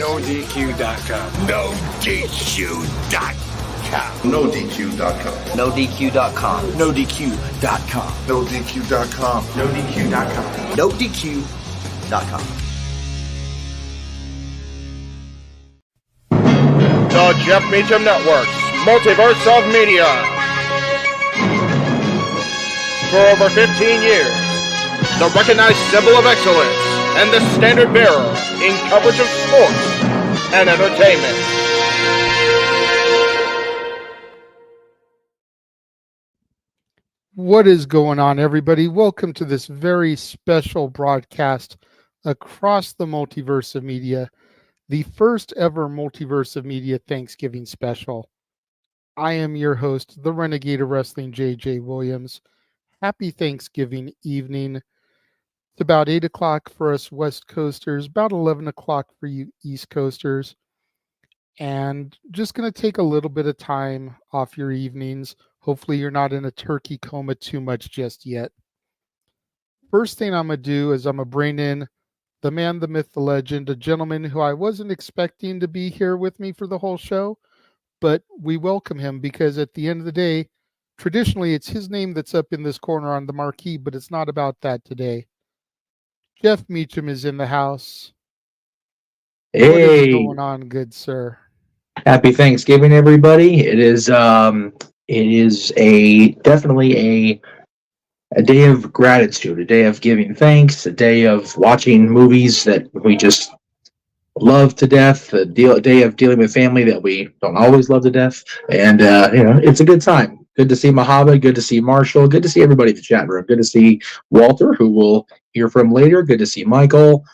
NoDQ.com. NoDQ.com. NoDQ.com. NoDQ.com. NoDQ.com. NoDQ.com. NoDQ.com. NoDQ.com. The Jeff Meacham Network's Multiverse of Media. For over 15 years, the recognized symbol of excellence and the standard bearer in coverage of sports and entertainment. What is going on, everybody? Welcome to this very special broadcast across the Multiverse of Media, the first ever Multiverse of Media Thanksgiving special. I am your host, the Renegade of Wrestling, JJ Williams. Happy Thanksgiving evening. It's about 8 o'clock for us West Coasters, about 11 o'clock for you East Coasters. And just going to take a little bit of time off your evenings. Hopefully you're not in a turkey coma too much just yet. First thing I'm going to do is I'm going to bring in the man, the myth, the legend, a gentleman who I wasn't expecting to be here with me for the whole show, but we welcome him because at the end of the day, traditionally it's his name that's up in this corner on the marquee, but it's not about that today. Jeff Meacham is in the house. Hey. What is going on, good sir? Happy Thanksgiving, everybody. It is definitely a day of gratitude, a day of giving thanks, a day of watching movies that we just love to death, a day of dealing with family that we don't always love to death, and it's a good time. Good to see Mahaba, good to see Marshall, good to see everybody in the chat room, good to see Walter, who we'll hear from later, good to see Michael,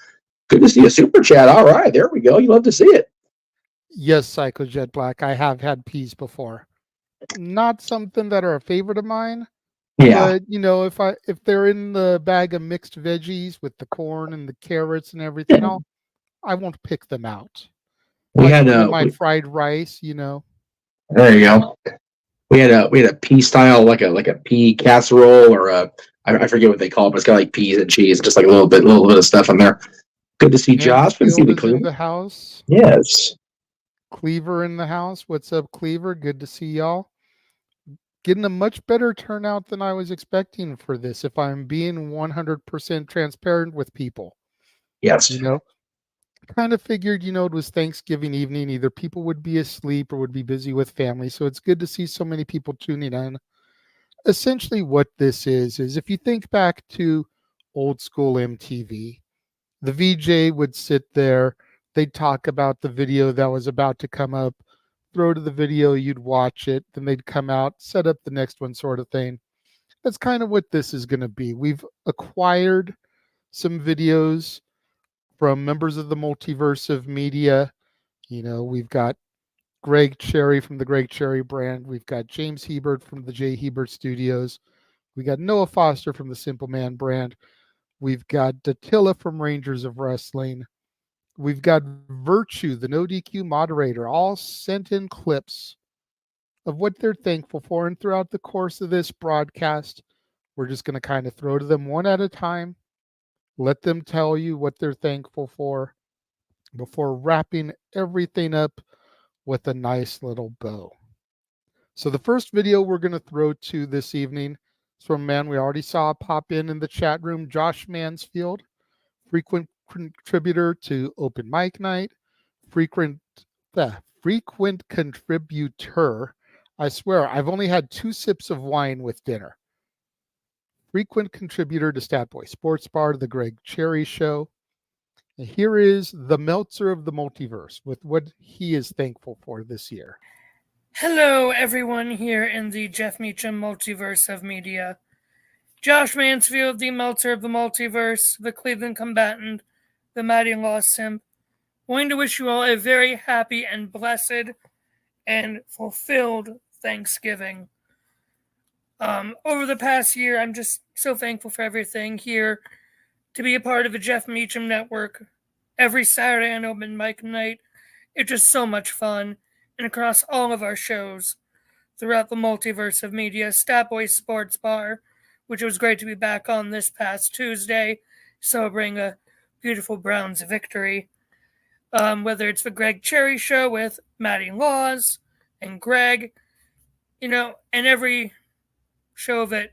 good to see a super chat. All right, there we go. You love to see it. Yes, Psycho Jet Black. I have had peas before. Not something that are a favorite of mine. Yeah. But if they're in the bag of mixed veggies with the corn and the carrots and everything, I won't pick them out. We had my fried rice, There you go. We had a pea style, like a pea casserole, or I forget what they call it, but it's got like peas and cheese, just like a little bit of stuff in there. Good to see Josh. Good to see the Cleaver in the house. Yes. Cleaver in the house. What's up, Cleaver? Good to see y'all. Getting a much better turnout than I was expecting for this, if I'm being 100% transparent with people. Yes. Kind of figured, it was Thanksgiving evening. Either people would be asleep or would be busy with family. So it's good to see so many people tuning in. Essentially what this is if you think back to old school MTV, the VJ would sit there. They'd talk about the video that was about to come up, throw to the video, you'd watch it, then they'd come out, set up the next one sort of thing. That's kind of what this is going to be. We've acquired some videos from members of the Multiverse of Media. We've got Greg Cherry from the Greg Cherry brand. We've got James Hebert from the J. Hebert Studios. We got Noah Foster from the Simple Man brand. We've got Dattila from Rangers of Wrestling. We've got Virtue, the No DQ moderator, all sent in clips of what they're thankful for. And throughout the course of this broadcast, we're just going to kind of throw to them one at a time, let them tell you what they're thankful for before wrapping everything up with a nice little bow. So the first video we're going to throw to this evening is from a man we already saw pop in the chat room, Josh Mansfield, frequent contributor to Open Mic Night, frequent contributor. I swear, I've only had 2 sips of wine with dinner. Frequent contributor to Statboy Sports Bar, The Greg Cherry Show. And here is the Meltzer of the Multiverse with what he is thankful for this year. Hello, everyone here in the Jeff Meacham Multiverse of Media. Josh Mansfield, the Meltzer of the Multiverse, the Cleveland Combatant, the Mighty Lost Simp. Going to wish you all a very happy and blessed and fulfilled Thanksgiving. Over the past year, I'm just so thankful for everything here. To be a part of the Jeff Meacham Network every Saturday on Open Mic Night. It's just so much fun. And across all of our shows throughout the Multiverse of Media, Statboy Sports Bar, which was great to be back on this past Tuesday, celebrating a beautiful Browns victory. whether it's the Greg Cherry Show with Maddie Laws and Greg, and every show that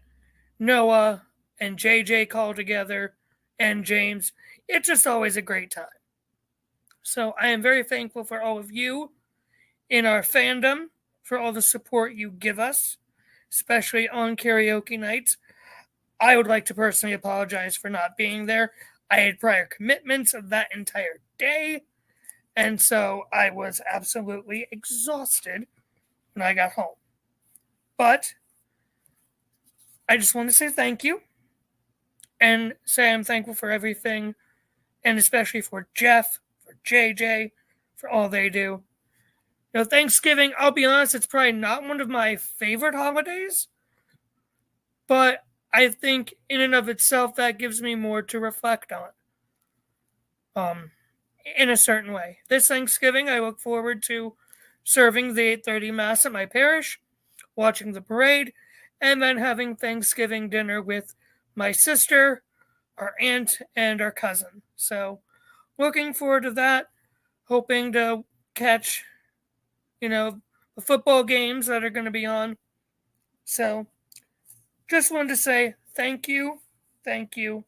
Noah and JJ call together and James. It's just always a great time. So I am very thankful for all of you in our fandom, for all the support you give us, especially on karaoke nights. I would like to personally apologize for not being there. I had prior commitments of that entire day, and so I was absolutely exhausted when I got home. But I just want to say thank you and say I'm thankful for everything, and especially for Jeff, for JJ, for all they do. Thanksgiving, I'll be honest, it's probably not one of my favorite holidays, but I think in and of itself that gives me more to reflect on. In a certain way. This Thanksgiving, I look forward to serving the 8:30 Mass at my parish, watching the parade, and then having Thanksgiving dinner with my sister, our aunt, and our cousin. So, looking forward to that, hoping to catch, the football games that are going to be on. So, just wanted to say thank you, thank you,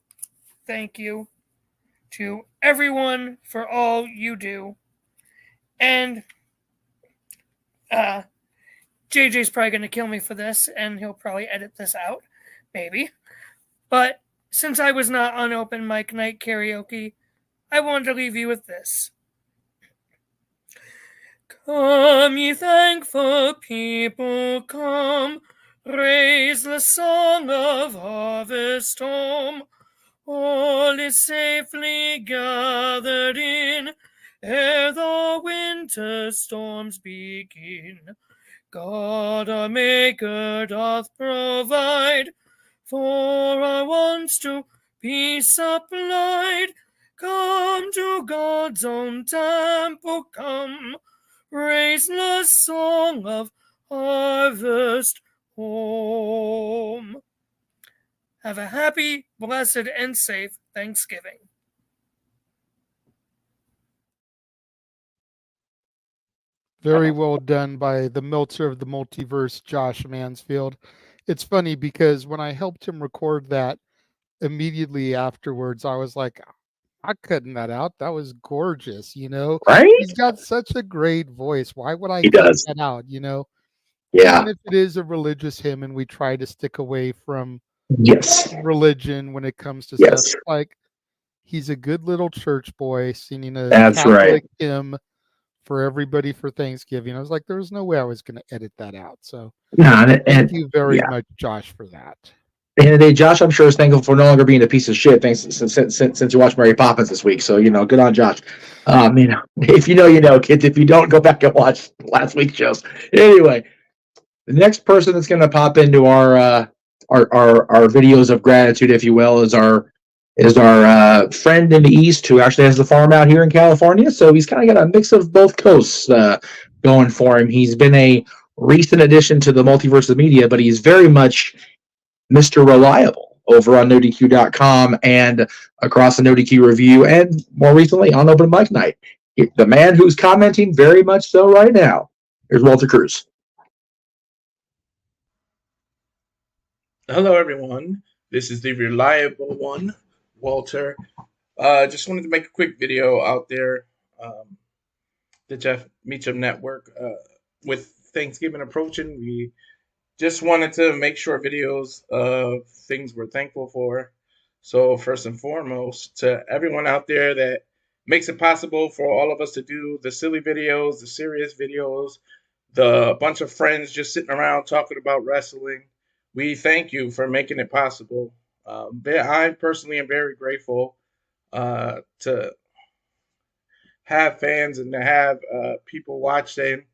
thank you to everyone for all you do. And JJ's probably going to kill me for this, and he'll probably edit this out, maybe. But since I was not on open mic night karaoke, I wanted to leave you with this. Come, ye thankful people, come, raise the song of harvest home. All is safely gathered in, ere the winter storms begin. God our Maker doth provide, for our wants to be supplied. Come to God's own temple, come, raise the song of harvest home. Have a happy, blessed, and safe Thanksgiving. Very well done by the Meltzer of the Multiverse, Josh Mansfield. It's funny because when I helped him record that, immediately afterwards, I was like, I'm cutting that out. That was gorgeous, Right? He's got such a great voice. Why would I He cut does. that out, Yeah. Even if it is a religious hymn and we try to stick away from Yes. religion when it comes to Yes. stuff, like he's a good little church boy singing a That's Catholic right. hymn for everybody for Thanksgiving. I was like, there was no way I was going to edit that out. So No, thank you very yeah. much, Josh, for that. At the end of the day, Josh, I'm sure is thankful for no longer being a piece of shit. Thanks since you watched Mary Poppins this week. So good on Josh. If you know, you know, kids. If you don't, go back and watch last week's shows. Anyway, the next person that's going to pop into our videos of gratitude, if you will, is our friend in the East who actually has the farm out here in California. So he's kind of got a mix of both coasts going for him. He's been a recent addition to the multiverse of media, but he's very much Mr. Reliable over on NoDQ.com and across the NoDQ review, and more recently on Open Mic Night. The man who's commenting very much so right now. Here's Walter Cruz. Hello, everyone. This is the reliable one, Walter. Just wanted to make a quick video out there. The Jeff Meacham Network. With Thanksgiving approaching, we just wanted to make short videos of things we're thankful for. So first and foremost, to everyone out there that makes it possible for all of us to do the silly videos, the serious videos, the bunch of friends just sitting around talking about wrestling. We thank you for making it possible. I personally am very grateful to have fans and to have people watching.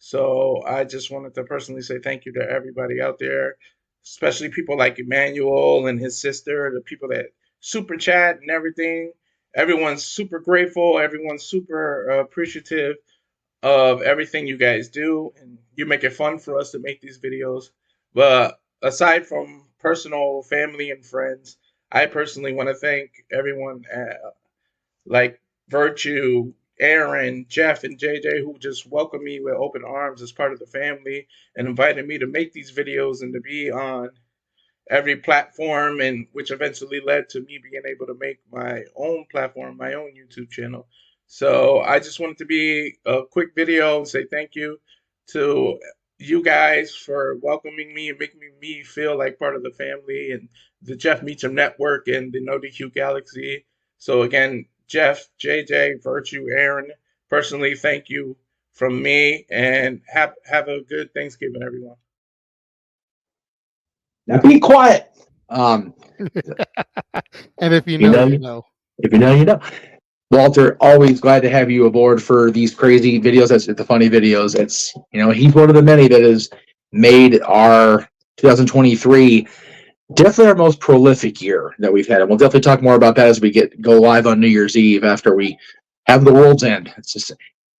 So I just wanted to personally say thank you to everybody out there, especially people like Emmanuel and his sister, the people that super chat and everything. Everyone's super grateful. Everyone's super appreciative of everything you guys do, and you make it fun for us to make these videos. But aside from personal family and friends, I personally want to thank everyone like Virtue, Aaron, Jeff, and JJ, who just welcomed me with open arms as part of the family and invited me to make these videos and to be on every platform, and which eventually led to me being able to make my own platform, my own YouTube channel. So I just wanted to be a quick video and say thank you to you guys for welcoming me and making me feel like part of the family and the Jeff Meacham Network and the No DQ Galaxy. So again, Jeff, JJ, Virtue, Aaron, personally, thank you from me, and have a good Thanksgiving, everyone. Now be quiet. And if you You know, know, you know. if you know, you know. Walter, always glad to have you aboard for these crazy videos. That's the funny videos. It's, he's one of the many that has made our 2023 definitely our most prolific year that we've had. And we'll definitely talk more about that as we go live on New Year's Eve after we have the world's end. It's just,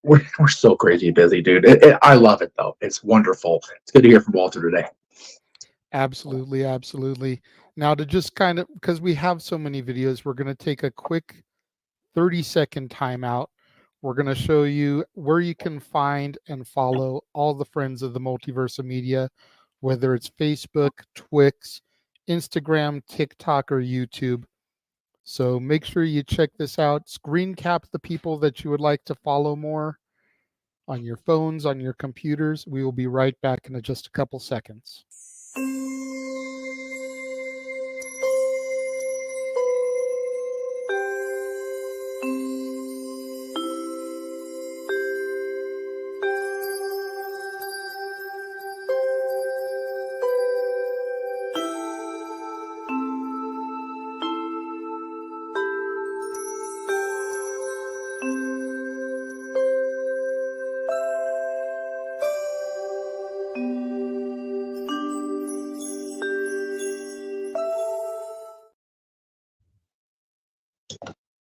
we're so crazy busy, dude. I love it though. It's wonderful. It's good to hear from Walter today. Absolutely, absolutely. Now, to just kind of, because we have so many videos, we're going to take a quick 30-second timeout. We're going to show you where you can find and follow all the friends of the Multiverse of Media, whether it's Facebook, Twix, Instagram, TikTok, or YouTube. So make sure you check this out. Screen cap the people that you would like to follow more on your phones, on your computers. We will be right back in just a couple seconds.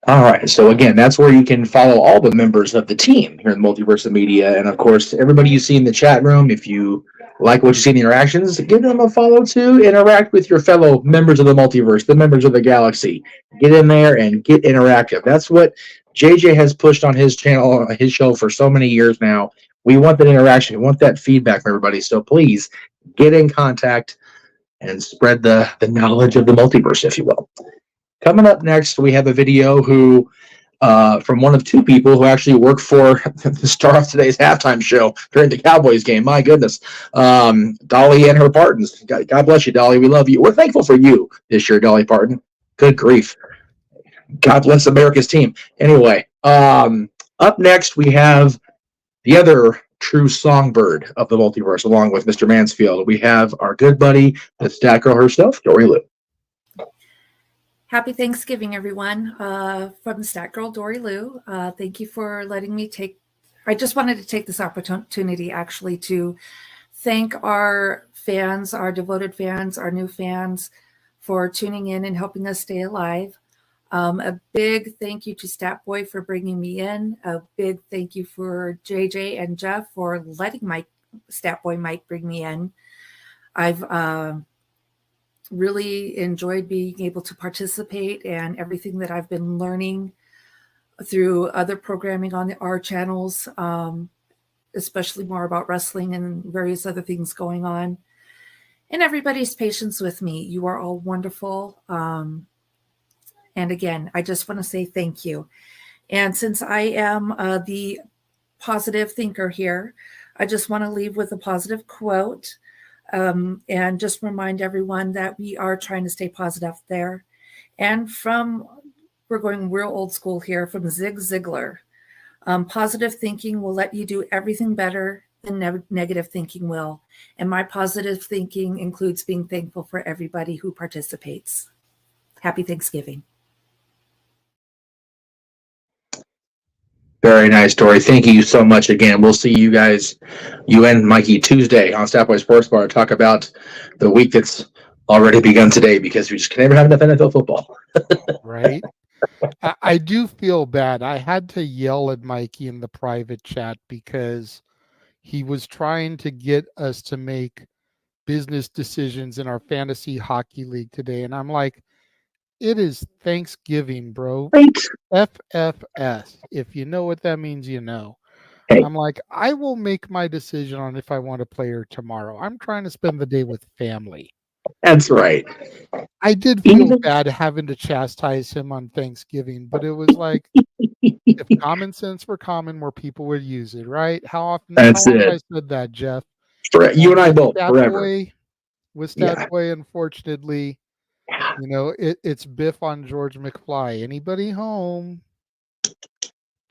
All right. So again, that's where you can follow all the members of the team here in the Multiverse of Media. And of course, everybody you see in the chat room, if you like what you see in the interactions, give them a follow too. Interact with your fellow members of the multiverse, the members of the galaxy. Get in there and get interactive. That's what JJ has pushed on his channel, his show for so many years now. We want that interaction. We want that feedback from everybody. So please get in contact and spread the knowledge of the multiverse, if you will. Coming up next, we have a video from one of two people who actually work for the star of today's halftime show during the Cowboys game. My goodness. Dolly and her Partons. God bless you, Dolly. We love you. We're thankful for you this year, Dolly Parton. Good grief. God bless America's team. Anyway, up next, we have the other true songbird of the multiverse, along with Mr. Mansfield. We have our good buddy, the stat girl herself, Dory Lou. Happy Thanksgiving, everyone. From the Stat Girl, Dory Lou. Thank you for letting me I just wanted to take this opportunity actually to thank our fans, our devoted fans, our new fans for tuning in and helping us stay alive. A big thank you to Stat Boy for bringing me in. A big thank you for JJ and Jeff for letting Stat Boy Mike bring me in. I've really enjoyed being able to participate and everything that I've been learning through other programming on our channels, especially more about wrestling and various other things going on. And everybody's patience with me. You are all wonderful. And again, I just want to say thank you. And since I am the positive thinker here, I just want to leave with a positive quote. And just remind everyone that we are trying to stay positive there. And we're going real old school here, from Zig Ziglar. Positive thinking will let you do everything better than negative thinking will. And my positive thinking includes being thankful for everybody who participates. Happy Thanksgiving. Very nice, Dory. Thank you so much again. We'll see you guys, you and Mikey, Tuesday on Statboy Sports Bar to talk about the week that's already begun today, because we just can never have enough NFL football. Right? I do feel bad. I had to yell at Mikey in the private chat because he was trying to get us to make business decisions in our fantasy hockey league today. And I'm like, It is Thanksgiving, bro. Right? FFS. If you know what that means, you know. Hey, I'm like, I will make my decision on if I want to play her tomorrow. I'm trying to spend the day with family. that's right. I did feel Even bad having to chastise him on Thanksgiving, but it was like, if common sense were common, more people would use it, right? How that's long have I it. said that, Jeff? For you and I With both Stat forever. Boy, Yeah. unfortunately, it's Biff on George McFly. Anybody home?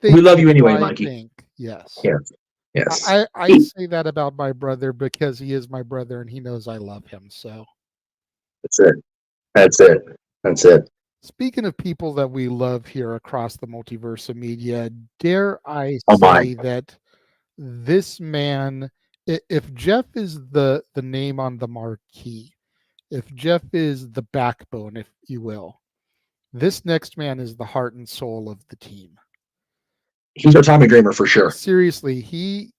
We Think love you anyway, McFly, Mikey. think. Yes. Yes. Yes. I say that about my brother because he is my brother and he knows I love him. So, That's it. That's it. That's it. speaking of people that we love here across the multiverse of media, dare I Oh my. say that this man, if Jeff is the name on the marquee, if Jeff is the backbone, if you will, this next man is the heart and soul of the team. He's our Tommy Dreamer for sure. Seriously, he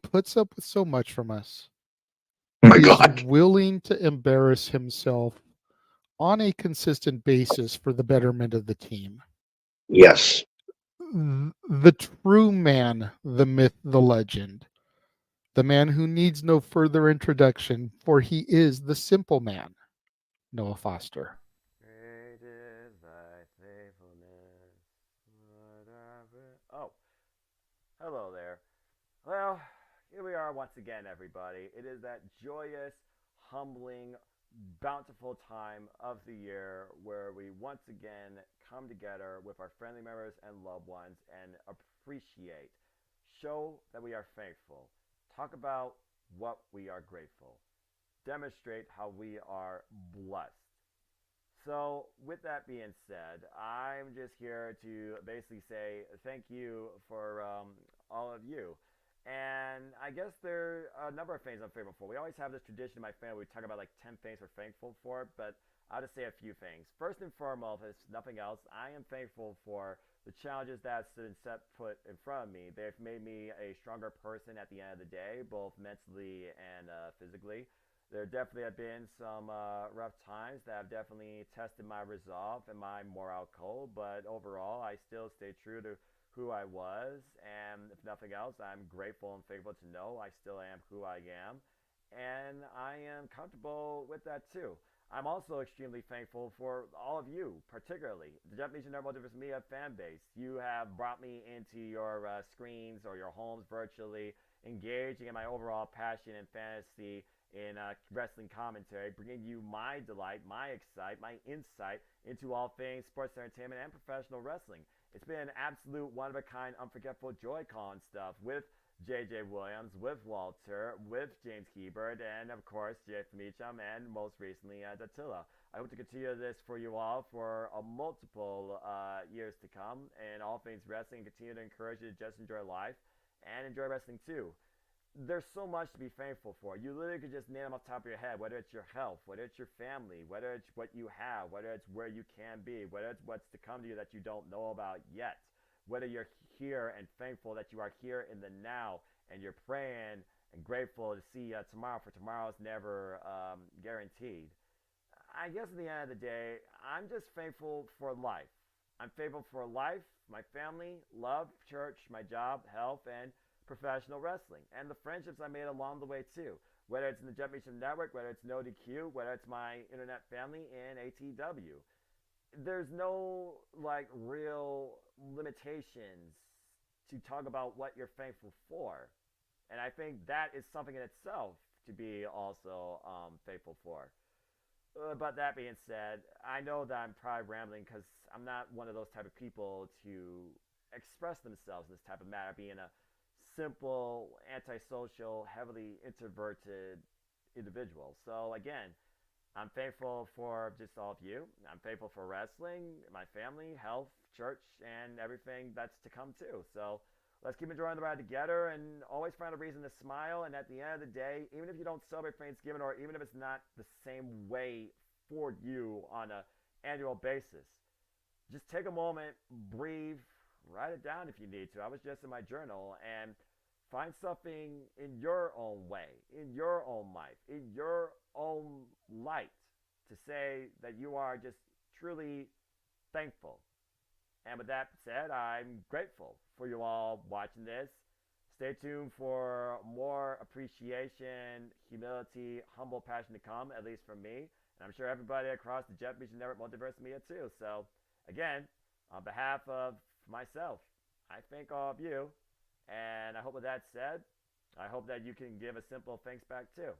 puts up with so much from us. Oh my He is God. willing to embarrass himself on a consistent basis for the betterment of the team. Yes. The true man, the myth, the legend, the man who needs no further introduction, for he is the simple man, Noah Foster. Great is thy faithfulness. Oh, hello there. Well, here we are once again, everybody. It is that joyous, humbling, bountiful time of the year where we once again come together with our family members and loved ones and appreciate, show that we are thankful, talk about what we are grateful, demonstrate how we are blessed. So, with that being said, I'm just here to basically say thank you for all of you. And I guess there are a number of things I'm thankful for. We always have this tradition in my family. We talk about like 10 things we're thankful for, but I'll just say a few things. First and foremost, if nothing else, I am thankful for the challenges that have been set put in front of me. They've made me a stronger person at the end of the day, both mentally and physically. There definitely have been some rough times that have definitely tested my resolve and my moral code, but overall, I still stay true to who I was. And if nothing else, I'm grateful and thankful to know I still am who I am. And I am comfortable with that too. I'm also extremely thankful for all of you, particularly the Japanese and Multiverse Media fan base. You have brought me into your screens or your homes virtually, engaging in my overall passion and fantasy in wrestling commentary, bringing you my delight, my excite, my insight into all things sports entertainment and professional wrestling. It's been an absolute one-of-a-kind, unforgettable Joy-Con stuff with J.J. Williams, with Walter, with James Hebert, and of course, Jeff Meacham, and most recently, Attila. I hope to continue this for you all for multiple years to come, and all things wrestling, and continue to encourage you to just enjoy life and enjoy wrestling too. There's so much to be thankful for. You literally could just name them off the top of your head, whether it's your health, whether it's your family, whether it's what you have, whether it's where you can be, whether it's what's to come to you that you don't know about yet, whether you're here and thankful that you are here in the now and you're praying and grateful to see tomorrow, for tomorrow's never guaranteed. I guess at the end of the day, I'm just thankful for life. I'm thankful for life, my family, love, church, my job, health, and professional wrestling, and the friendships I made along the way too. Whether it's in the Jet Meacham Network, whether it's No DQ, whether it's my internet family in ATW. There's no like real limitations to talk about what you're thankful for, and I think that is something in itself to be also thankful for. But that being said, I know that I'm probably rambling because I'm not one of those type of people to express themselves in this type of matter, being a simple, antisocial, heavily introverted individual. So again, I'm thankful for just all of you. I'm thankful for wrestling, my family, health, church, and everything that's to come too. So let's keep enjoying the ride together and always find a reason to smile. And at the end of the day, even if you don't celebrate Thanksgiving or even if it's not the same way for you on an annual basis, just take a moment, breathe, write it down if you need to. I was just in my journal and find something in your own way, in your own life, in your own light to say that you are just truly thankful. And with that said, I'm grateful for you all watching this. Stay tuned for more appreciation, humility, humble passion to come, at least from me. And I'm sure everybody across the Jeff Meacham Network Multiverse Media too. So, again, on behalf of myself, I thank all of you. And I hope with that said, I hope that you can give a simple thanks back too.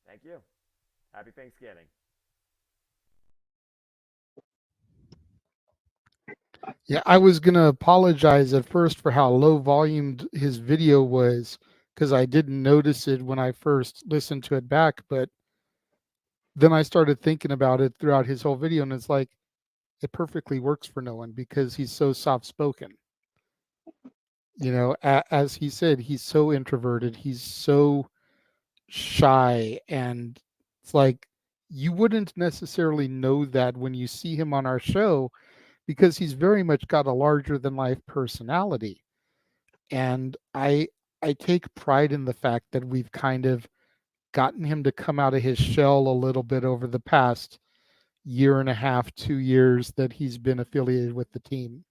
Thank you. Happy Thanksgiving. Yeah, I was going to apologize at first for how low volumed his video was because I didn't notice it when I first listened to it back. But then I started thinking about it throughout his whole video, and it's like it perfectly works for no one because he's so soft spoken. You know, as he said, he's so introverted, he's so shy, and it's like you wouldn't necessarily know that when you see him on our show because he's very much got a larger than life personality. And I take pride in the fact that we've kind of gotten him to come out of his shell a little bit over the past year and a half, 2 years that he's been affiliated with the team.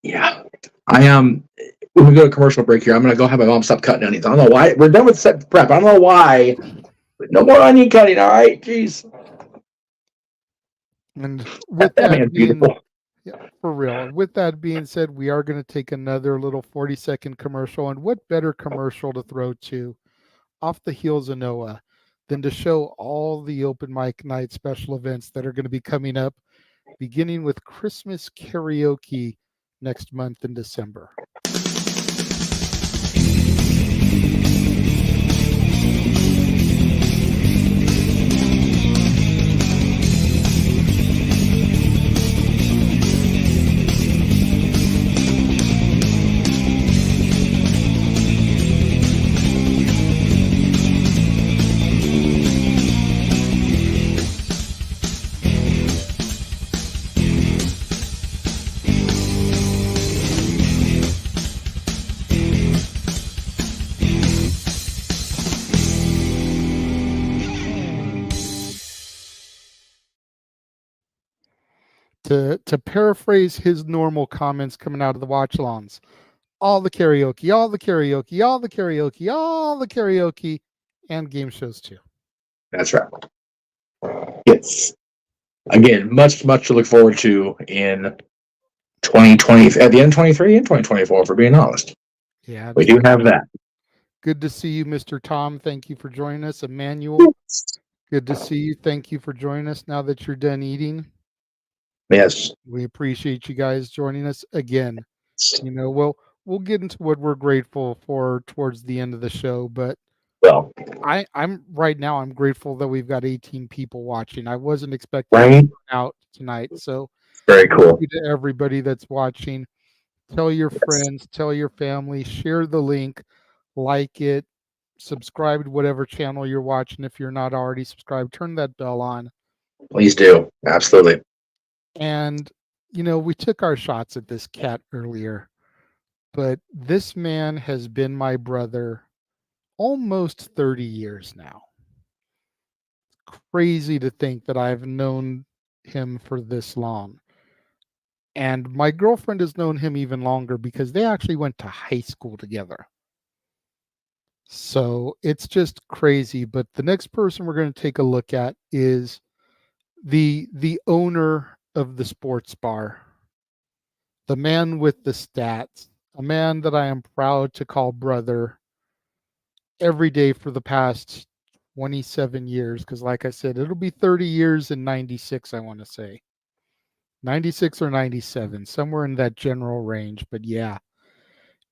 Yeah. I when we go to commercial break here, I'm gonna go have my mom stop cutting onions. I don't know why. We're done with set prep. I don't know why. No more onion cutting, all right? Jeez. And with That that man's being beautiful. yeah, for real. With that being said, we are going to take another little 40-second commercial. And what better commercial to throw to off the heels of Noah than to show all the open mic night special events that are going to be coming up, beginning with Christmas karaoke next month in December. To paraphrase his normal comments coming out of the watch lawns, all the karaoke, all the karaoke, all the karaoke, all the karaoke, and game shows too. That's right. Yes. Again, much to look forward to in 2020, at the end of 23 and 2024, for being honest. Yeah, We do have that. Good to see you, Mr. Tom. Thank you for joining us. Emmanuel, good to see you. Thank you for joining us now that you're done eating. Yes. We appreciate you guys joining us again. You know, we'll get into what we're grateful for towards the end of the show, but well, I'm right now I'm grateful that we've got 18 people watching. I wasn't expecting right? to turn out tonight. So very cool. Thank you to everybody that's watching. Tell your friends, tell your family, share the link, like it, subscribe to whatever channel you're watching. If you're not already subscribed, turn that bell on. Please do. Absolutely. And, you know, we took our shots at this cat earlier, but this man has been my brother almost 30 years now. Crazy to think that I've known him for this long. And my girlfriend has known him even longer because they actually went to high school together. So it's just crazy. But the next person we're going to take a look at is the owner of the sports bar, the man with the stats, a man that I am proud to call brother every day for the past 27 years. Because like I said, it'll be 30 years in 96, I want to say. 96 or 97, somewhere in that general range. But yeah,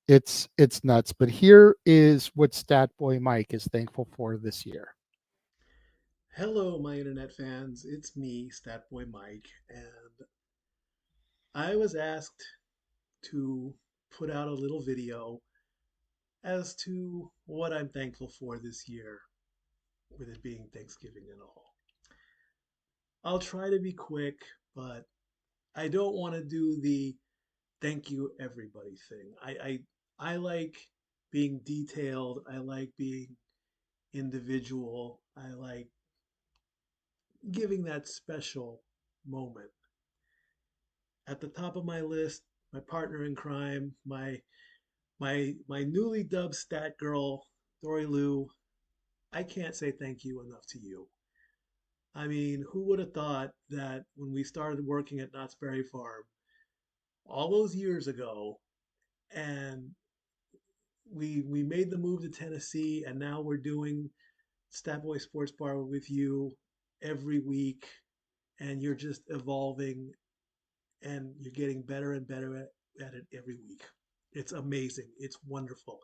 it's nuts. But here is what Statboy Mike is thankful for this year. Hello, my internet fans. It's me, Statboy Mike, and I was asked to put out a little video as to what I'm thankful for this year, with it being Thanksgiving and all. I'll try to be quick, but I don't want to do the thank you everybody thing. I like being detailed. I like being individual. I like giving that special moment. At the top of my list, my partner in crime, my newly dubbed stat girl, Dory Lou. I can't say thank you enough to you. I mean, who would have thought that when we started working at Knott's Berry Farm all those years ago, and we made the move to Tennessee, and now we're doing Stat Boy Sports Bar with you every week, and you're just evolving, and you're getting better and better at it every week. It's amazing. It's wonderful.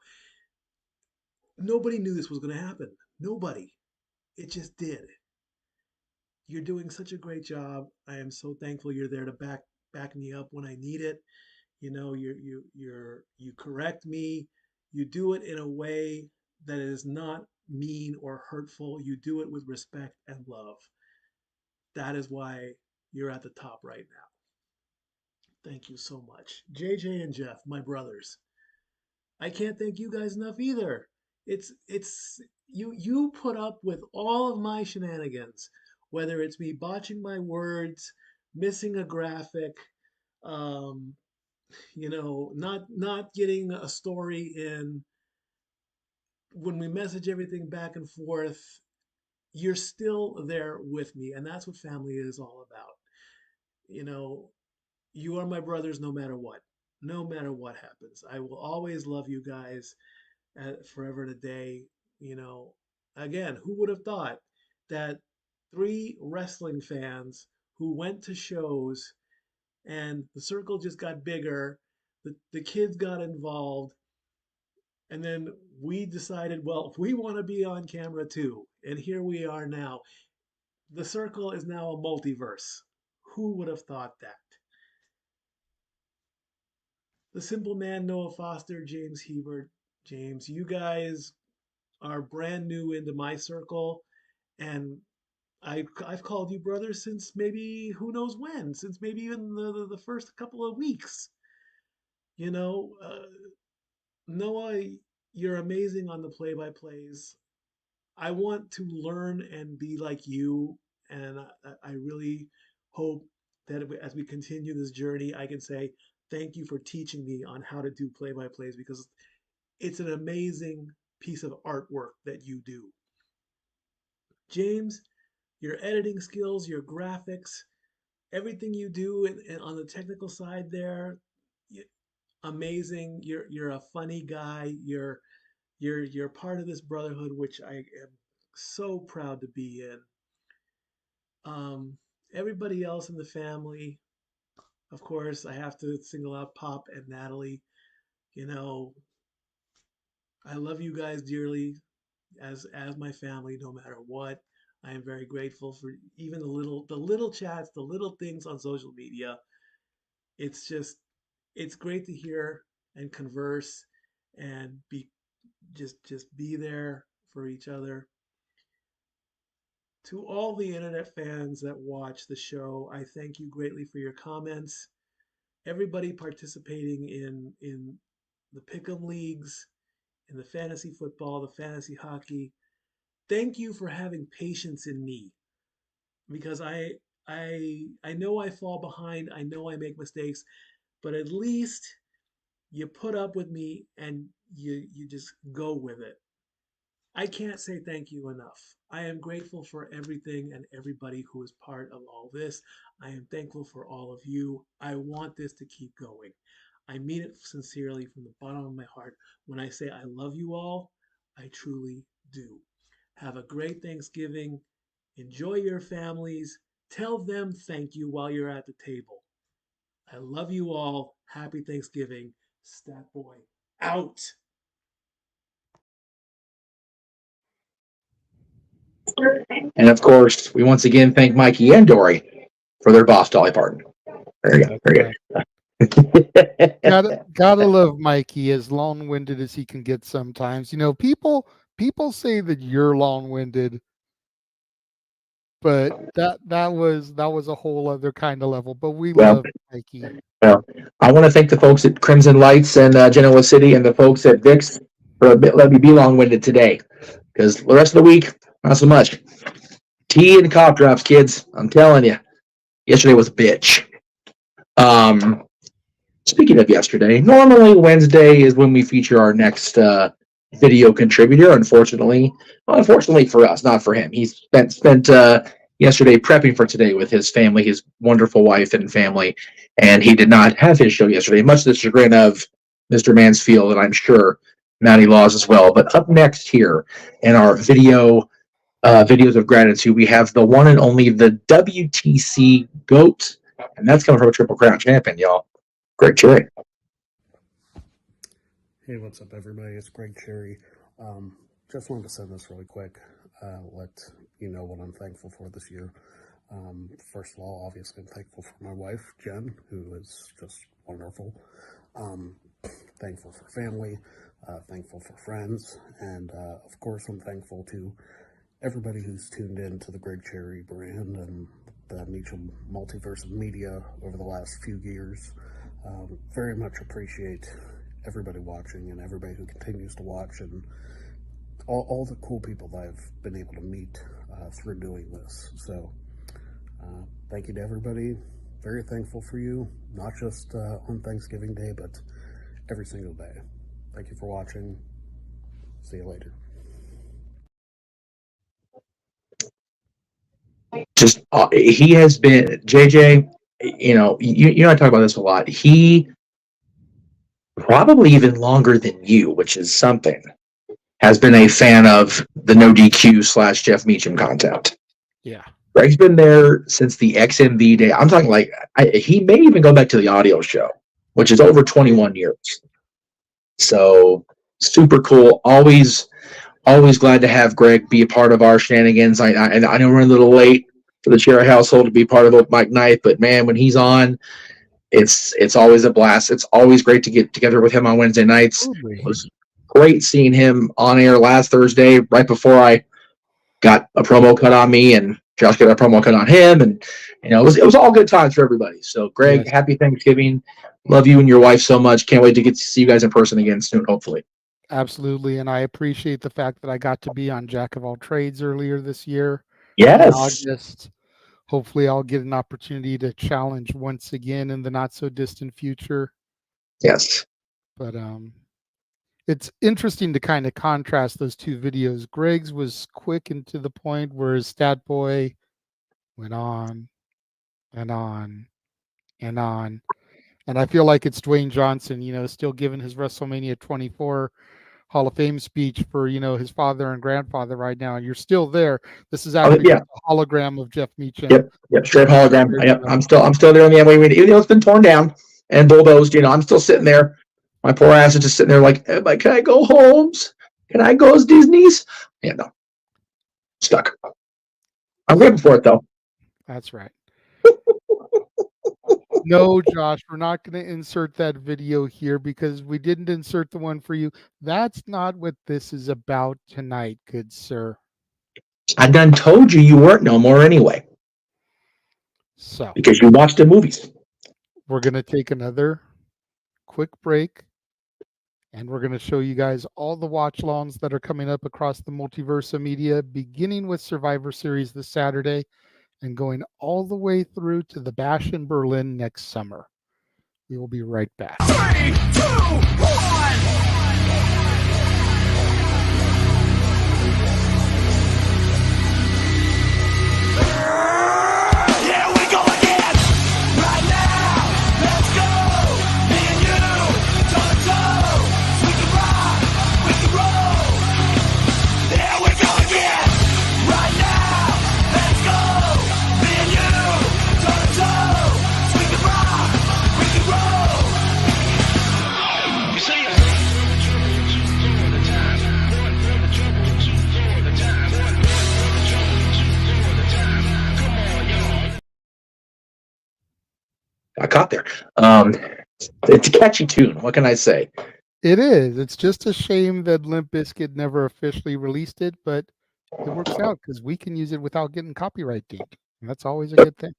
Nobody knew this was going to happen. Nobody. It just did. You're doing such a great job. I am so thankful you're there to back me up when I need it. You know, you correct me. You do it in a way that is not mean or hurtful. You do it with respect and love. That is why you're at the top right now. Thank you so much. JJ and Jeff, my brothers. I can't thank you guys enough either. It's you put up with all of my shenanigans, whether it's me botching my words, missing a graphic, um, not getting a story in. When we message everything back and forth, you're still there with me, and that's what family is all about. You know, you are my brothers no matter what. No matter what happens, I will always love you guys forever and a day. You know, again, who would have thought that three wrestling fans who went to shows and the circle just got bigger, the kids got involved, and then we decided, well, we want to be on camera too. And here we are now. The circle is now a multiverse. Who would have thought that? The Simple Man, Noah Foster, James Hebert. James, you guys are brand new into my circle, and I've called you brother since maybe who knows when, since maybe even the first couple of weeks. You know, Noah, you're amazing on the play-by-plays. I want to learn and be like you, and I really hope that as we continue this journey, I can say thank you for teaching me on how to do play-by-plays, because it's an amazing piece of artwork that you do. James, your editing skills, your graphics, everything you do and on the technical side there, amazing. You're a funny guy. You're part of this brotherhood, which I am so proud to be in. Everybody else in the family, of course, I have to single out Pop and Natalie. You know, I love you guys dearly as my family, no matter what. I am very grateful for even the little chats, the little things on social media. It's great to hear and converse and just be there for each other. To all the internet fans that watch the show, I thank you greatly for your comments. Everybody participating in the pick'em leagues, in the fantasy football, the fantasy hockey. Thank you for having patience in me, because I know I fall behind. I know I make mistakes, but at least you put up with me and you just go with it. I can't say thank you enough. I am grateful for everything and everybody who is part of all this. I am thankful for all of you. I want this to keep going. I mean it sincerely from the bottom of my heart. When I say I love you all, I truly do. Have a great Thanksgiving. Enjoy your families. Tell them thank you while you're at the table. I love you all. Happy Thanksgiving. Stat Boy out. And of course, we once again thank Mikey and Dory for their boss Dolly Parton. Very good. Very good. Gotta love Mikey, as long-winded as he can get sometimes. You know, people say that you're long-winded, but that was a whole other kind of level. But we love Mikey. Well, I want to thank the folks at Crimson Lights and Genoa City, and the folks at Vix for letting me be long-winded today, because the rest of the week, not so much. Tea and cough drops, kids. I'm telling you. Yesterday was a bitch. Speaking of yesterday, normally Wednesday is when we feature our next video contributor. Unfortunately for us, not for him. He spent yesterday prepping for today with his family, his wonderful wife and family, and he did not have his show yesterday, much to the chagrin of Mr. Mansfield, and I'm sure Matty Laws as well. But up next here in our videos of gratitude, we have the one and only the WTC GOAT, and that's coming from a Triple Crown champion, y'all. Greg Cherry. Hey, what's up, everybody? It's Greg Cherry. Just wanted to send this really quick. Let you know what I'm thankful for this year. First of all, obviously, I'm thankful for my wife, Jen, who is just wonderful. Thankful for family. Thankful for friends. And, of course, I'm thankful to everybody who's tuned in to the Greg Cherry brand and the Meacham Multiverse of media over the last few years. Very much appreciate everybody watching and everybody who continues to watch and all the cool people that I've been able to meet through doing this. So thank you to everybody. Very thankful for you, not just on Thanksgiving Day, but every single day. Thank you for watching. See you later. Just he has been JJ. You know, you and I talk about this a lot. He probably even longer than you, which is something, has been a fan of the No DQ / Jeff Meacham content. Yeah. Greg's been there since the XMV day. I'm talking like he may even go back to the audio show, which is over 21 years. So super cool. Always glad to have Greg be a part of our shenanigans. I know we're a little late for the Cherry household to be part of Oak Mike Night, but man, when he's on, it's always a blast. It's always great to get together with him on Wednesday nights. It was great seeing him on air last Thursday, right before I got a promo cut on me, and Josh got a promo cut on him, and you know it was all good times for everybody. So, Greg, yes. Happy Thanksgiving. Love you and your wife so much. Can't wait to get to see you guys in person again soon, hopefully. Absolutely, and I appreciate the fact that I got to be on Jack of All Trades earlier this year. Yes. In August. Hopefully, I'll get an opportunity to challenge once again in the not so distant future. Yes. But it's interesting to kind of contrast those two videos. Greg's was quick and to the point, whereas Stat Boy went on and on and on. And I feel like it's Dwayne Johnson, you know, still giving his WrestleMania 24 Hall of Fame speech for, you know, his father and grandfather right now. And you're still there. This is actually a hologram of Jeff Meacham. Yep, straight hologram. Yep, I'm still there on the Amway. Even though it's been torn down and bulldozed, you know, I'm still sitting there. My poor ass is just sitting there like, can I go Holmes? Can I go as Disney's? Yeah, no. Stuck. I'm grateful for it, though. That's right. No, Josh, we're not going to insert that video here because we didn't insert the one for you. That's not what this is about tonight, good sir. I done told you weren't no more anyway. So, because you watched the movies. We're going to take another quick break, and we're going to show you guys all the watch-alongs that are coming up across the multiverse of media, beginning with Survivor Series this Saturday and going all the way through to the Bash in Berlin next summer. We will be right back. 3, 2, 1. I caught there. It's a catchy tune. What can I say? It is. It's just a shame that Limp Bizkit never officially released it, but it works out because we can use it without getting copyright dinged. And that's always a good thing.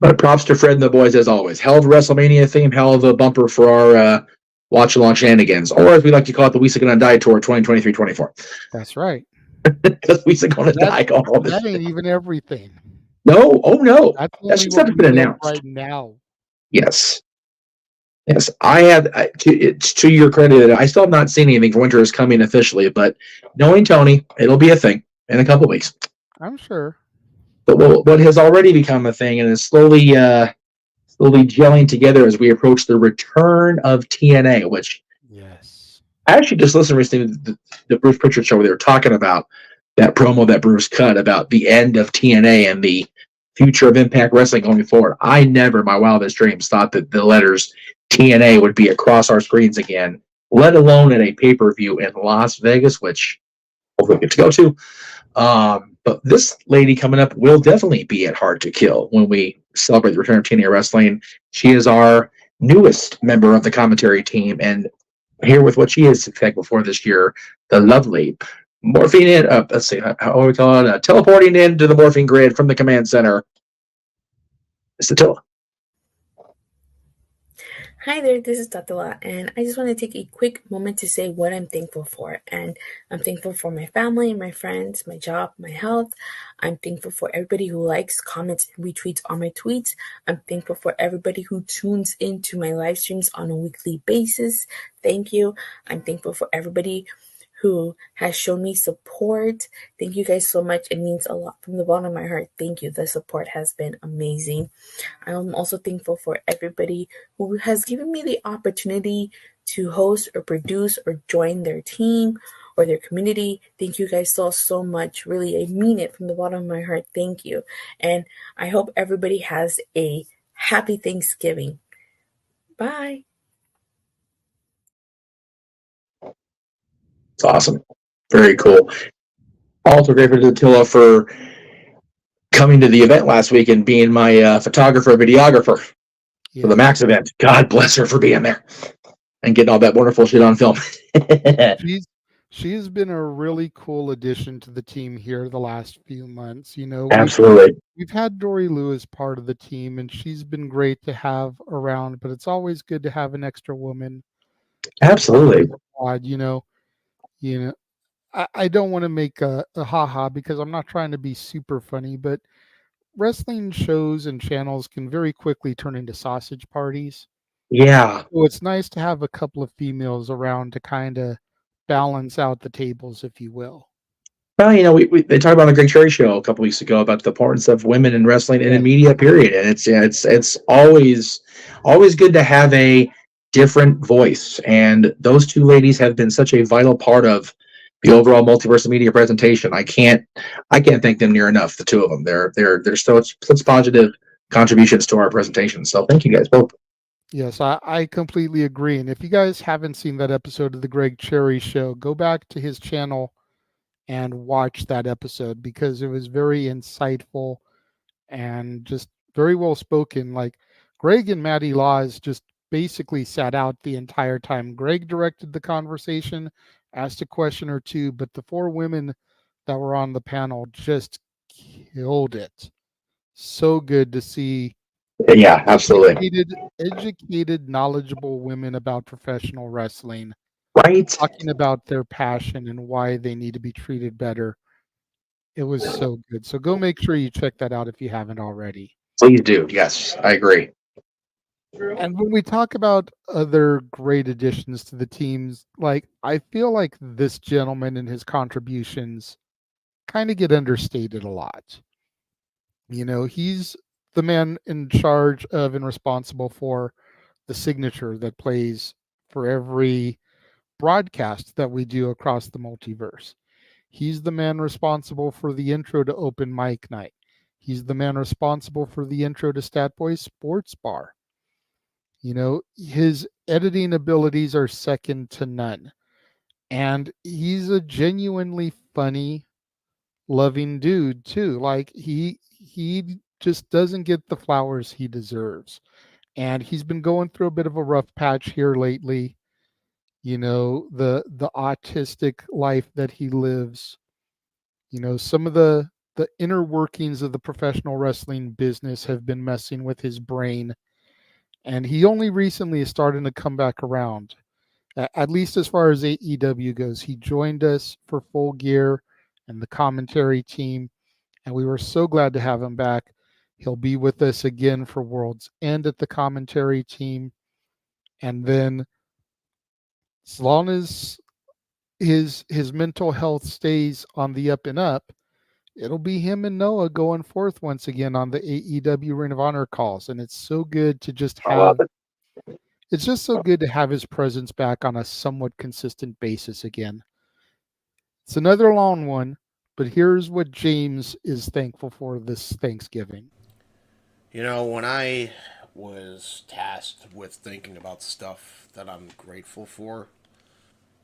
But props to Fred and the boys as always. Hell of a WrestleMania theme, hell of a bumper for our watch-along shenanigans, or as we like to call it, the We Sick Gonna Die Tour 2023-24. That's right. Because We Sick Gonna Die. That ain't even everything. No, oh no, That's that's only just what not we been know announced. right now. Yes, yes. It's to your credit. I still have not seen anything for Winter is Coming officially, but knowing Tony, it'll be a thing in a couple weeks. I'm sure. But what has already become a thing and is slowly gelling together as we approach the return of TNA, which Yes. I actually just listened recently to the Bruce Pritchard show where they were talking about that promo that Bruce cut about the end of TNA and the future of Impact Wrestling going forward. I never, in my wildest dreams, thought that the letters TNA would be across our screens again, let alone at a pay-per-view in Las Vegas, which hopefully we get to go to. But this lady coming up will definitely be at Hard to Kill when we celebrate the return of TNA Wrestling. She is our newest member of the commentary team, and here with what she has thankful for this year, the lovely morphine in. Let's see, how do we call it? Teleporting into the morphine grid from the command center. It's Attila. Hi there, this is Tatala, and I just want to take a quick moment to say what I'm thankful for. And I'm thankful for my family, my friends, my job, my health. I'm thankful for everybody who likes, comments, and retweets on my tweets. I'm thankful for everybody who tunes into my live streams on a weekly basis. Thank you. I'm thankful for everybody who has shown me support. Thank you guys so much. It means a lot from the bottom of my heart. Thank you. The support has been amazing. I'm also thankful for everybody who has given me the opportunity to host or produce or join their team or their community. Thank you guys so much. Really, I mean it from the bottom of my heart. Thank you. And I hope everybody has a happy Thanksgiving. Bye. It's awesome. Very cool. Also grateful to Attila for coming to the event last week and being my photographer, videographer for the Max event. God bless her for being there and getting all that wonderful shit on film. She's been a really cool addition to the team here the last few months. You know, Absolutely. We've had Dory Lou as part of the team, and she's been great to have around. But it's always good to have an extra woman. Absolutely. You know, I don't want to make a haha because I'm not trying to be super funny, but wrestling shows and channels can very quickly turn into sausage parties. Yeah. So it's nice to have a couple of females around to kind of balance out the tables, if you will. Well, you know, they talked about on the Greg Cherry show a couple weeks ago about the importance of women in wrestling and in media, period. And it's always good to have a different voice. And those two ladies have been such a vital part of the overall multiverse media presentation. I can't thank them near enough. The two of them, they're such positive contributions to our presentation. So thank you guys both. Yes, I completely agree. And if you guys haven't seen that episode of the Greg Cherry show, go back to his channel and watch that episode because it was very insightful and just very well spoken. Like Greg and Maddie Laws just basically sat out the entire time. Greg directed the conversation, asked a question or two, but the four women that were on the panel just killed it. So good to see. Yeah, absolutely. Educated, knowledgeable women about professional wrestling. Right. Talking about their passion and why they need to be treated better. It was so good. So go make sure you check that out if you haven't already. Please do. Yes, I agree. And when we talk about other great additions to the teams, like I feel like this gentleman and his contributions kind of get understated a lot. You know, he's the man in charge of and responsible for the signature that plays for every broadcast that we do across the multiverse. He's the man responsible for the intro to Open Mic Night. He's the man responsible for the intro to Statboy Sports Bar. You know, his editing abilities are second to none. And he's a genuinely funny, loving dude too. Like he just doesn't get the flowers he deserves. And he's been going through a bit of a rough patch here lately. You know, the autistic life that he lives. You know, some of the inner workings of the professional wrestling business have been messing with his brain. And he only recently is starting to come back around, at least as far as AEW goes. He joined us for Full Gear and the commentary team, and we were so glad to have him back. He'll be with us again for World's End at the commentary team. And then, as long as his mental health stays on the up and up, it'll be him and Noah going forth once again on the AEW Ring of Honor calls. And it's so good to just I love have it. it's just so good to have his presence back on a somewhat consistent basis again. It's another long one, but here's what James is thankful for this Thanksgiving. You know, when I was tasked with thinking about stuff that I'm grateful for,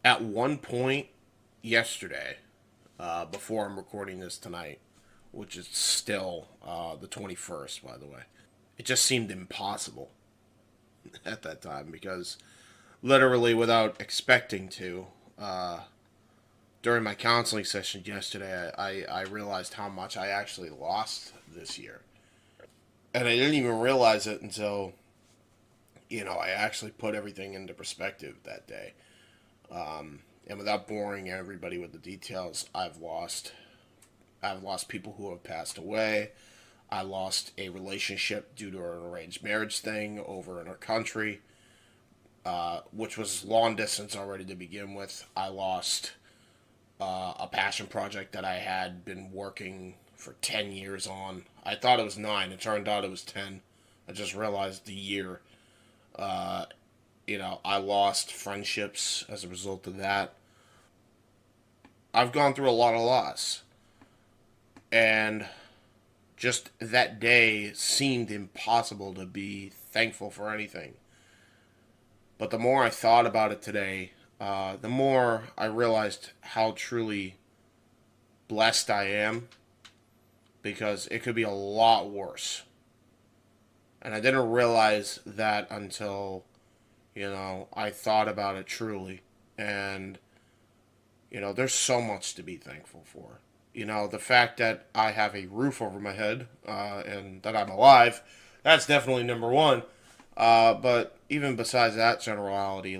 at one point yesterday, before I'm recording this tonight, which is still the 21st, by the way, it just seemed impossible at that time because literally without expecting to, during my counseling session yesterday, I realized how much I actually lost this year. And I didn't even realize it until, I actually put everything into perspective that day. And without boring everybody with the details, I've lost people who have passed away. I lost a relationship due to an arranged marriage thing over in our country, which was long distance already to begin with. I lost a passion project that I had been working for 10 years on. I thought it was 9. It turned out it was 10. I just realized the year. I lost friendships as a result of that. I've gone through a lot of loss. And just that day seemed impossible to be thankful for anything. But the more I thought about it today, the more I realized how truly blessed I am, because it could be a lot worse. And I didn't realize that until, I thought about it truly. And, there's so much to be thankful for. The fact that I have a roof over my head and that I'm alive, that's definitely number one. But even besides that generality,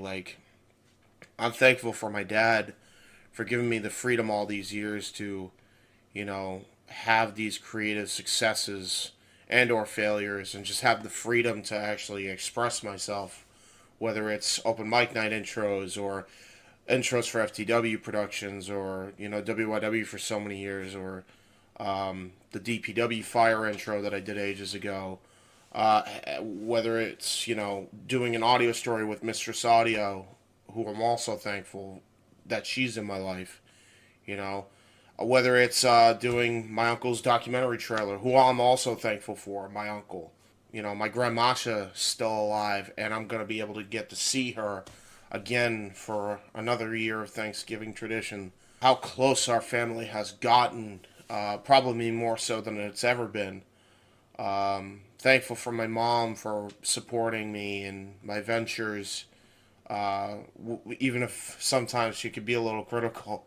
I'm thankful for my dad for giving me the freedom all these years to, have these creative successes and or failures and just have the freedom to actually express myself, whether it's open mic night intros or intros for FTW productions or, WYW for so many years or the DPW Fire intro that I did ages ago. Whether it's, doing an audio story with Mistress Audio, who I'm also thankful that she's in my life, whether it's doing my uncle's documentary trailer, who I'm also thankful for, my uncle. My grandmasha's still alive, and I'm going to be able to get to see her again for another year of Thanksgiving tradition. How close our family has gotten, probably more so than it's ever been. Thankful for my mom for supporting me in my ventures, even if sometimes she could be a little critical.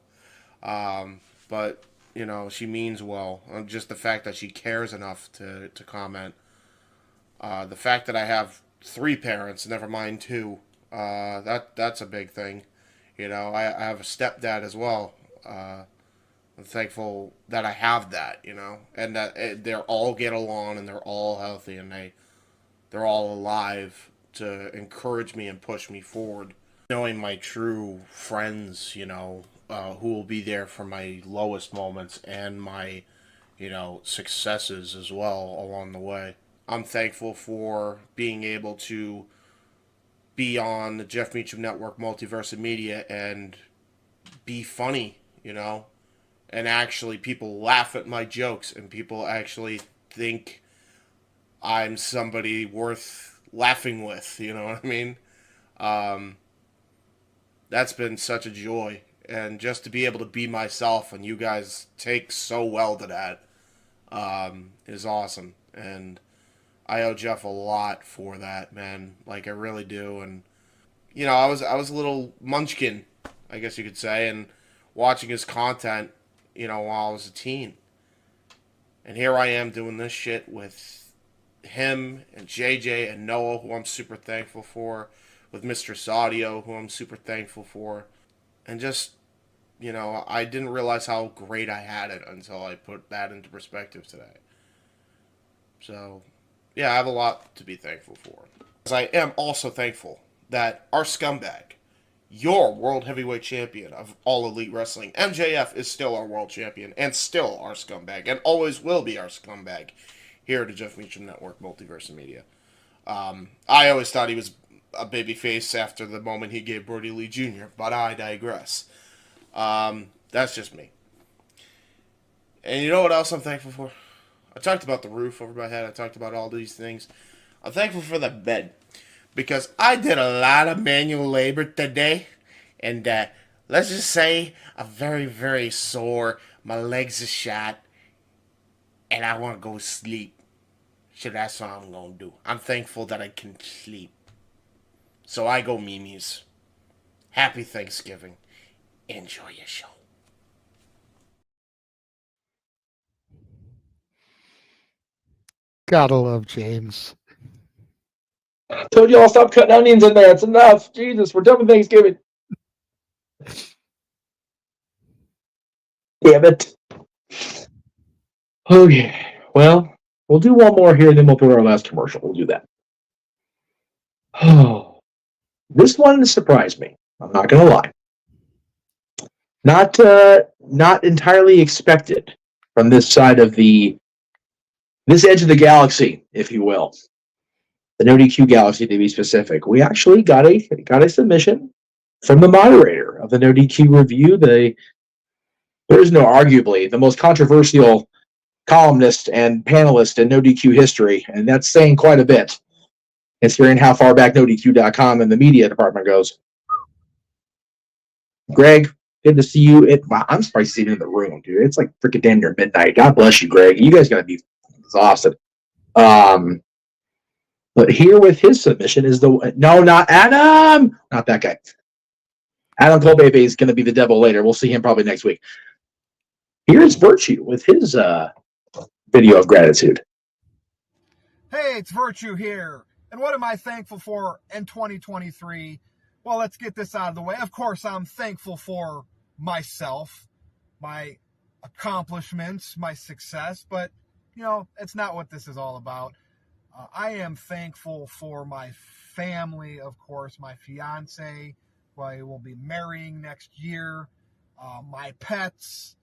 But, she means well. Just the fact that she cares enough to comment. The fact that I have 3 parents, never mind 2, that's a big thing. I have a stepdad as well. I'm thankful that I have that, and that they all get along and they're all healthy and they're all alive to encourage me and push me forward. Knowing my true friends, who will be there for my lowest moments and my, successes as well along the way. I'm thankful for being able to be on the Jeff Meacham Network Multiverse of Media and be funny, and actually people laugh at my jokes and people actually think I'm somebody worth laughing with, you know what I mean? That's been such a joy. And just to be able to be myself and you guys take so well to that is awesome. And I owe Jeff a lot for that, man. I really do. And I was a little munchkin, I guess you could say, and watching his content, while I was a teen. And here I am doing this shit with him and JJ and Noah, who I'm super thankful for, with Mistress Audio, who I'm super thankful for. And just, I didn't realize how great I had it until I put that into perspective today. So, yeah, I have a lot to be thankful for. As I am also thankful that our scumbag, your world heavyweight champion of all elite wrestling, MJF, is still our world champion and still our scumbag and always will be our scumbag here at the Jeff Meacham Network, Multiverse Media. I always thought he was a babyface after the moment he gave Brody Lee Jr., but I digress. That's just me. And you know what else I'm thankful for? I talked about the roof over my head. I talked about all these things. I'm thankful for the bed because I did a lot of manual labor today, and let's just say I'm very, very sore. My legs are shot, and I want to go sleep. So that's what I'm going to do. I'm thankful that I can sleep. So I go memes. Happy Thanksgiving. Enjoy your show. Gotta love James. Told you all stop cutting onions in there. It's enough. Jesus, we're done with Thanksgiving. Damn it. Okay, well, we'll do one more here, then we'll throw our last commercial. We'll do that. Oh, this one surprised me. I'm not going to lie. Not entirely expected from this side of this edge of the galaxy, if you will. The No DQ Galaxy, to be specific. We actually got a submission from the moderator of the No DQ review. There is no arguably the most controversial columnist and panelist in No DQ history, and that's saying quite a bit, considering how far back NoDQ.com and the media department goes. Greg, good to see you. I'm surprised to see you in the room, dude. It's like freaking damn near midnight. God bless you, Greg. You guys are going to be exhausted. But here with his submission is not Adam, not that guy. Adam Colbebe is going to be the devil later. We'll see him probably next week. Here's Virtue with his video of gratitude. Hey, it's Virtue here. And what am I thankful for in 2023? Well, let's get this out of the way. Of course, I'm thankful for myself, my accomplishments, my success, but, it's not what this is all about. I am thankful for my family, of course, my fiance, who I will be marrying next year, my pets,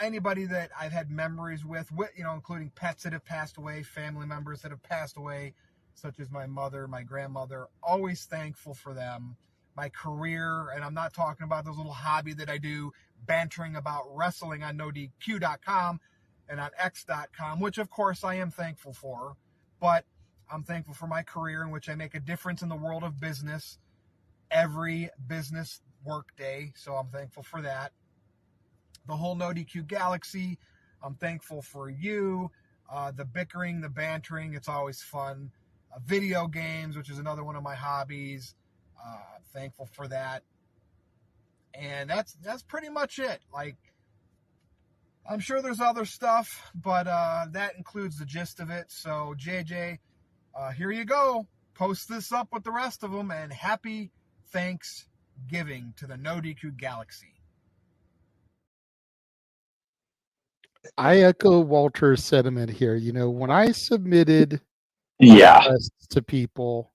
anybody that I've had memories with, including pets that have passed away, family members that have passed away, such as my mother, my grandmother, always thankful for them. My career, and I'm not talking about this little hobby that I do, bantering about wrestling on NoDQ.com and on X.com, which of course I am thankful for, but I'm thankful for my career in which I make a difference in the world of business every business work day, so I'm thankful for that. The whole No DQ Galaxy, I'm thankful for you, the bickering, the bantering, it's always fun. Video games, which is another one of my hobbies, thankful for that. And that's pretty much it. Like, I'm sure there's other stuff, but that includes the gist of it. So, JJ, here you go. Post this up with the rest of them, and happy Thanksgiving to the No DQ Galaxy. I echo Walter's sentiment here. When I submitted requests to people,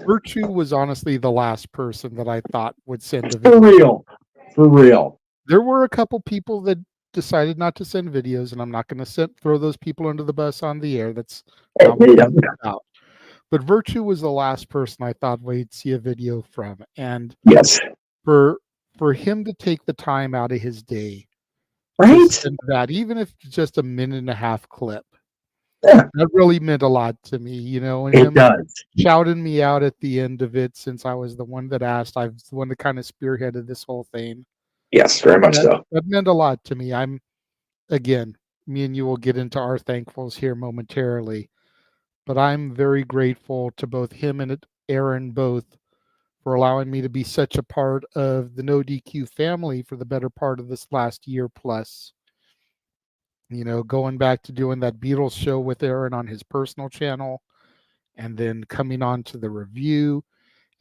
Virtue was honestly the last person that I thought would send a video. For real. There were a couple people that decided not to send videos, and I'm not going to throw those people under the bus on the air. That's not what it's about. But Virtue was the last person I thought we'd see a video from, and for him to take the time out of his day, to send that, even if it's just a minute and a half clip, that really meant a lot to me. And him shouting me out at the end of it, since I was the one that asked, I was the one that kind of spearheaded this whole thing. Yes, very much so. That meant a lot to me. Again, me and you will get into our thankfuls here momentarily, but I'm very grateful to both him and Aaron both for allowing me to be such a part of the No DQ family for the better part of this last year plus. Going back to doing that Beatles show with Aaron on his personal channel, and then coming on to the review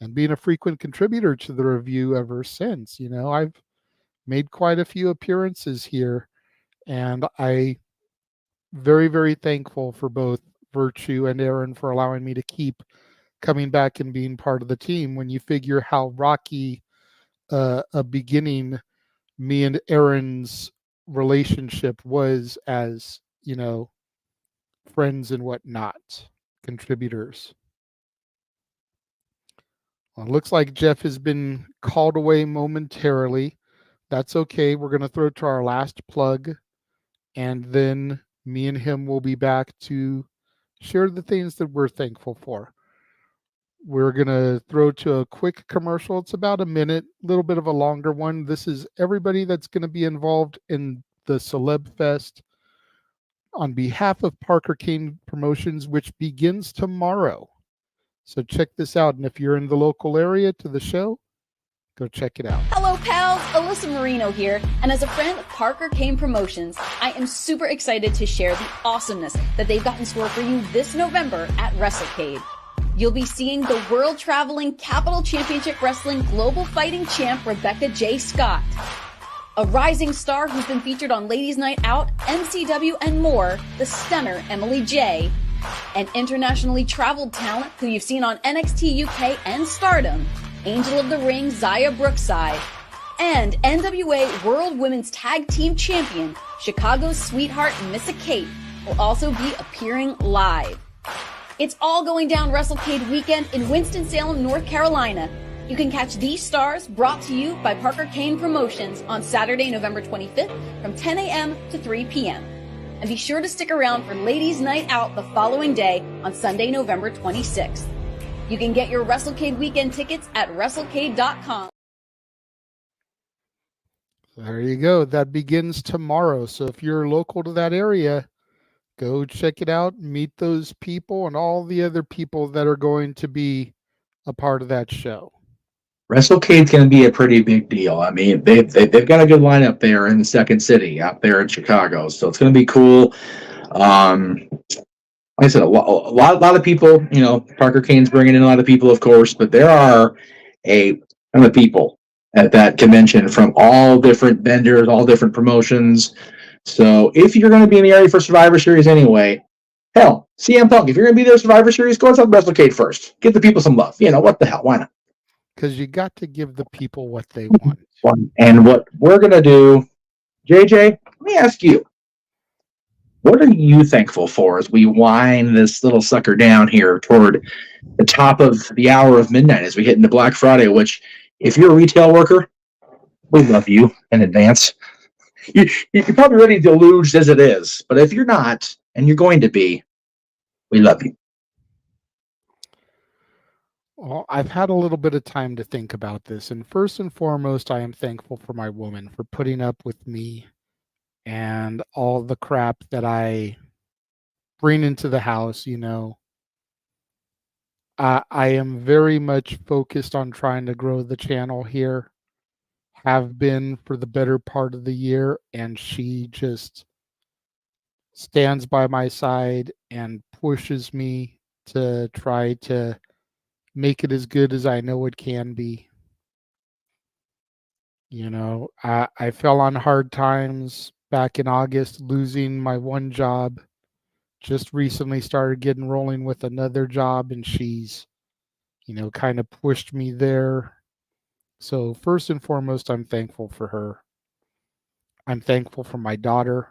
and being a frequent contributor to the review ever since. I've made quite a few appearances here, and I very, very thankful for both Virtue and Aaron for allowing me to keep coming back and being part of the team. When you figure how rocky a beginning me and Aaron's relationship was as, friends and whatnot, contributors. Well, it looks like Jeff has been called away momentarily. That's okay. We're going to throw to our last plug, and then me and him will be back to share the things that we're thankful for. We're going to throw to a quick commercial. It's about a minute, a little bit of a longer one. This is everybody that's going to be involved in the Celeb Fest on behalf of Parker Kane Promotions, which begins tomorrow. So check this out. And if you're in the local area to the show, go check it out. Hello, pals. Alyssa Marino here. And as a friend of Parker Kane Promotions, I am super excited to share the awesomeness that they've got in store for you this November at WrestleCade. You'll be seeing the world-traveling Capital Championship Wrestling Global Fighting Champ Rebecca J. Scott, a rising star who's been featured on Ladies Night Out, MCW, and more, the stunner Emily J., an internationally traveled talent who you've seen on NXT UK and Stardom, Angel of the Ring Zaya Brookside, and NWA World Women's Tag Team Champion Chicago's sweetheart Missa Kate will also be appearing live. It's all going down WrestleCade weekend in Winston-Salem, North Carolina. You can catch these stars brought to you by Parker Kane Promotions on Saturday, November 25th from 10 a.m. to 3 p.m. And be sure to stick around for Ladies Night Out the following day on Sunday, November 26th. You can get your WrestleCade weekend tickets at WrestleCade.com. There you go. That begins tomorrow. So if you're local to that area, go check it out, meet those people and all the other people that are going to be a part of that show. WrestleCade's going to be a pretty big deal. I mean, they've got a good lineup there in the Second City out there in Chicago, so it's going to be cool. Like I said, a lot of people. Parker Kane's bringing in a lot of people, of course, but there are a ton of people at that convention from all different vendors, all different promotions. So if you're going to be in the area for Survivor Series anyway, hell, CM Punk, if you're going to be there Survivor Series, go inside WrestleCade first. Give the people some love. What the hell? Why not? Because you got to give the people what they want. And what we're going to do, JJ, let me ask you, what are you thankful for as we wind this little sucker down here toward the top of the hour of midnight as we hit into Black Friday, which, if you're a retail worker, we love you in advance. You're probably already deluged as it is, but if you're not, and you're going to be, we love you. Well, I've had a little bit of time to think about this, and first and foremost, I am thankful for my woman for putting up with me and all the crap that I bring into the house. I am very much focused on trying to grow the channel here, have been for the better part of the year, and she just stands by my side and pushes me to try to make it as good as I know it can be. I fell on hard times back in August, losing my one job. Just recently started getting rolling with another job, and she's, kind of pushed me there. So first and foremost, I'm thankful for her. I'm thankful for my daughter.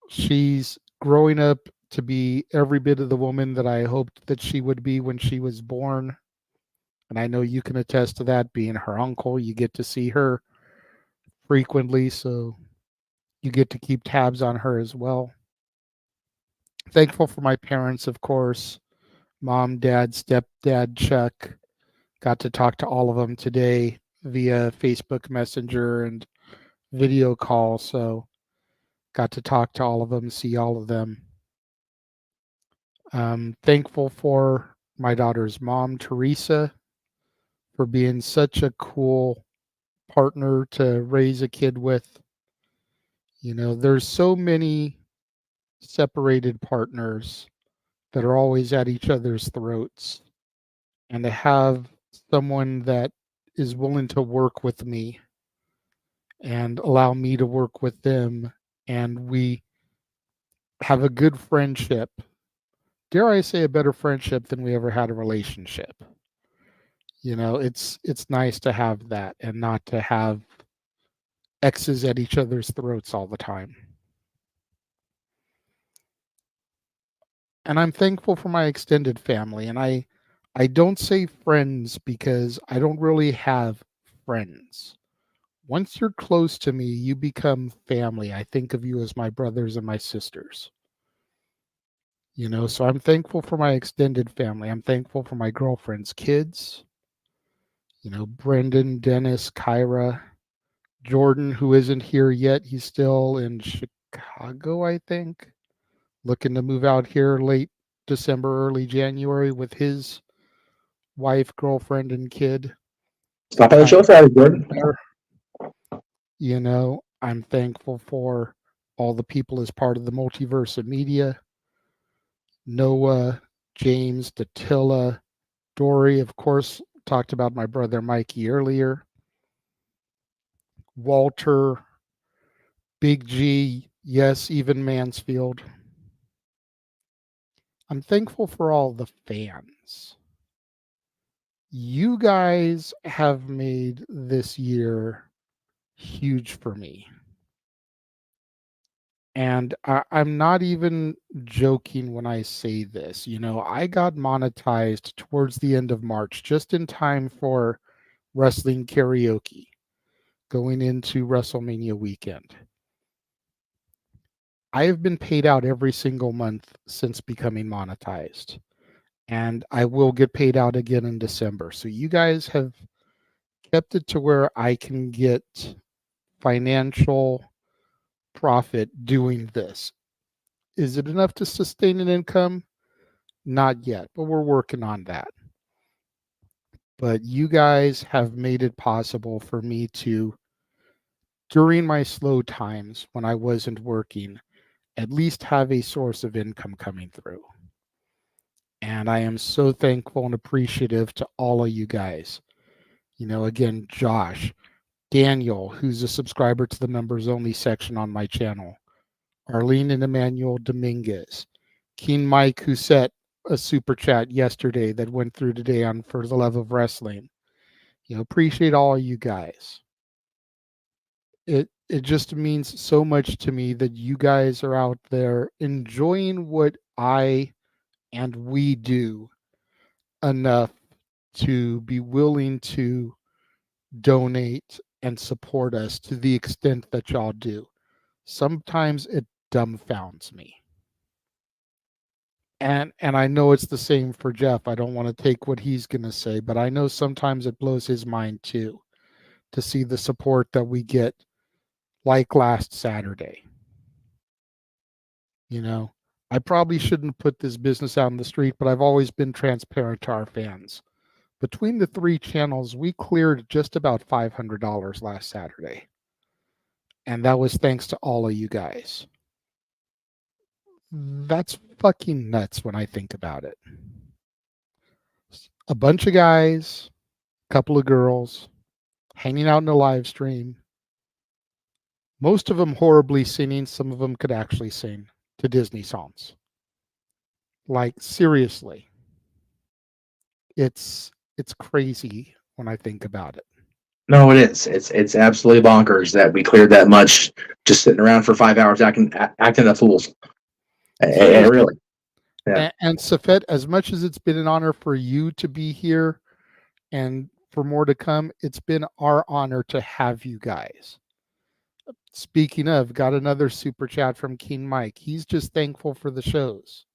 She's growing up to be every bit of the woman that I hoped that she would be when she was born. And I know you can attest to that, being her uncle. You get to see her frequently, so you get to keep tabs on her as well. Thankful for my parents, of course. Mom, dad, stepdad, Chuck. Got to talk to all of them today via Facebook Messenger and video call. So got to talk to all of them, see all of them. Thankful for my daughter's mom, Teresa, for being such a cool partner to raise a kid with. There's so many separated partners that are always at each other's throats. And to have someone that is willing to work with me and allow me to work with them and we have a good friendship. Dare I say a better friendship than we ever had a relationship. It's nice to have that and not to have X's at each other's throats all the time. And I'm thankful for my extended family. And I don't say friends because I don't really have friends. Once you're close to me, you become family. I think of you as my brothers and my sisters. So I'm thankful for my extended family. I'm thankful for my girlfriend's kids. Brendan, Dennis, Kyra, Jordan, who isn't here yet. He's still in Chicago, I think, looking to move out here late December, early January with his wife, girlfriend, and kid. Stop by the show Friday, Jordan. I'm thankful for all the people as part of the Multiverse of Media. Noah, James, Datilla, Dory, of course, talked about my brother Mikey earlier. Walter, Big G, yes, even Mansfield. I'm thankful for all the fans. You guys have made this year huge for me. And I'm not even joking when I say this. I got monetized towards the end of March, just in time for wrestling karaoke going into WrestleMania weekend. I have been paid out every single month since becoming monetized, and I will get paid out again in December. So you guys have kept it to where I can get financial profit doing this. Is it enough to sustain an income? Not yet, but we're working on that. But you guys have made it possible for me to, during my slow times when I wasn't working, at least have a source of income coming through. And I am so thankful and appreciative to all of you guys. Again, Josh, Daniel, who's a subscriber to the members only section on my channel, Arlene and Emmanuel Dominguez, Keen Mike, who set a super chat yesterday that went through today on For the Love of Wrestling. Appreciate all of you guys. It just means so much to me that you guys are out there enjoying what I and we do enough to be willing to donate and support us to the extent that y'all do. Sometimes it dumbfounds me. And I know it's the same for Jeff. I don't want to take what he's going to say, but I know sometimes it blows his mind too to see the support that we get, like last Saturday. I probably shouldn't put this business out in the street, but I've always been transparent to our fans. Between the 3 channels, we cleared just about $500 last Saturday. And that was thanks to all of you guys. That's fucking nuts when I think about it. A bunch of guys, a couple of girls, hanging out in a live stream. Most of them horribly singing. Some of them could actually sing to Disney songs. Like, seriously. It's crazy when I think about it. No, it is. It's absolutely bonkers that we cleared that much just sitting around for 5 hours acting the fools. Really. Yeah. And Safet, as much as it's been an honor for you to be here and for more to come, it's been our honor to have you guys. Speaking of, got another super chat from King Mike. He's just thankful for the shows.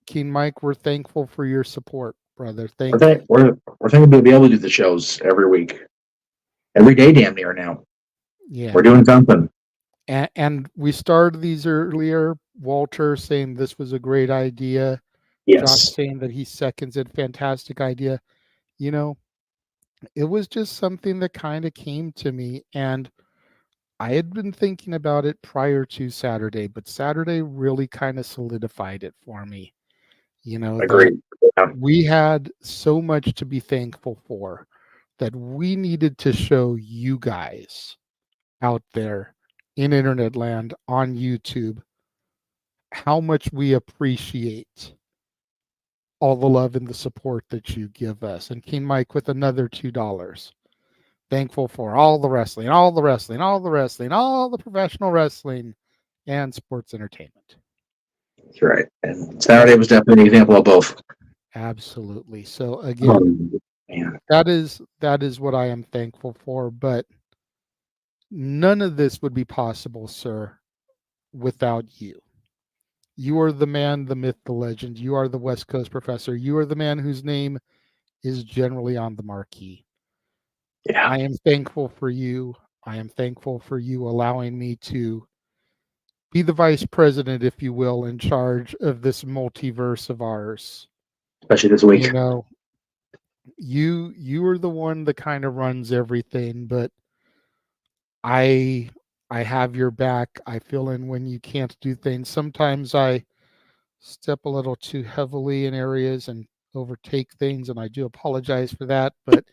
King Mike, we're thankful for your support, brother. Thank you. We're thankful to be able to do the shows every week. Every day damn near now. Yeah. We're doing something. And we started these earlier. Walter saying this was a great idea. Yes. Josh saying that he seconds it. Fantastic idea. It was just something that kind of came to me, and I had been thinking about it prior to Saturday, but Saturday really kind of solidified it for me. Agreed. That we had so much to be thankful for, that we needed to show you guys out there in internet land on YouTube how much we appreciate all the love and the support that you give us. And King Mike with another $2. Thankful for all the wrestling, all the wrestling, all the wrestling, all the professional wrestling and sports entertainment. That's right. And Saturday was definitely an example of both. Absolutely. So again, Man. that is what I am thankful for. But none of this would be possible, sir, without you. You are the man, the myth, the legend. You are the West Coast professor. You are the man whose name is generally on the marquee. Yeah. I am thankful for you. I am thankful for you allowing me to be the vice president, if you will, in charge of this multiverse of ours. Especially this week. You know, you are the one that kind of runs everything, but I have your back. I fill in when you can't do things. Sometimes I step a little too heavily in areas and overtake things, and I do apologize for that, but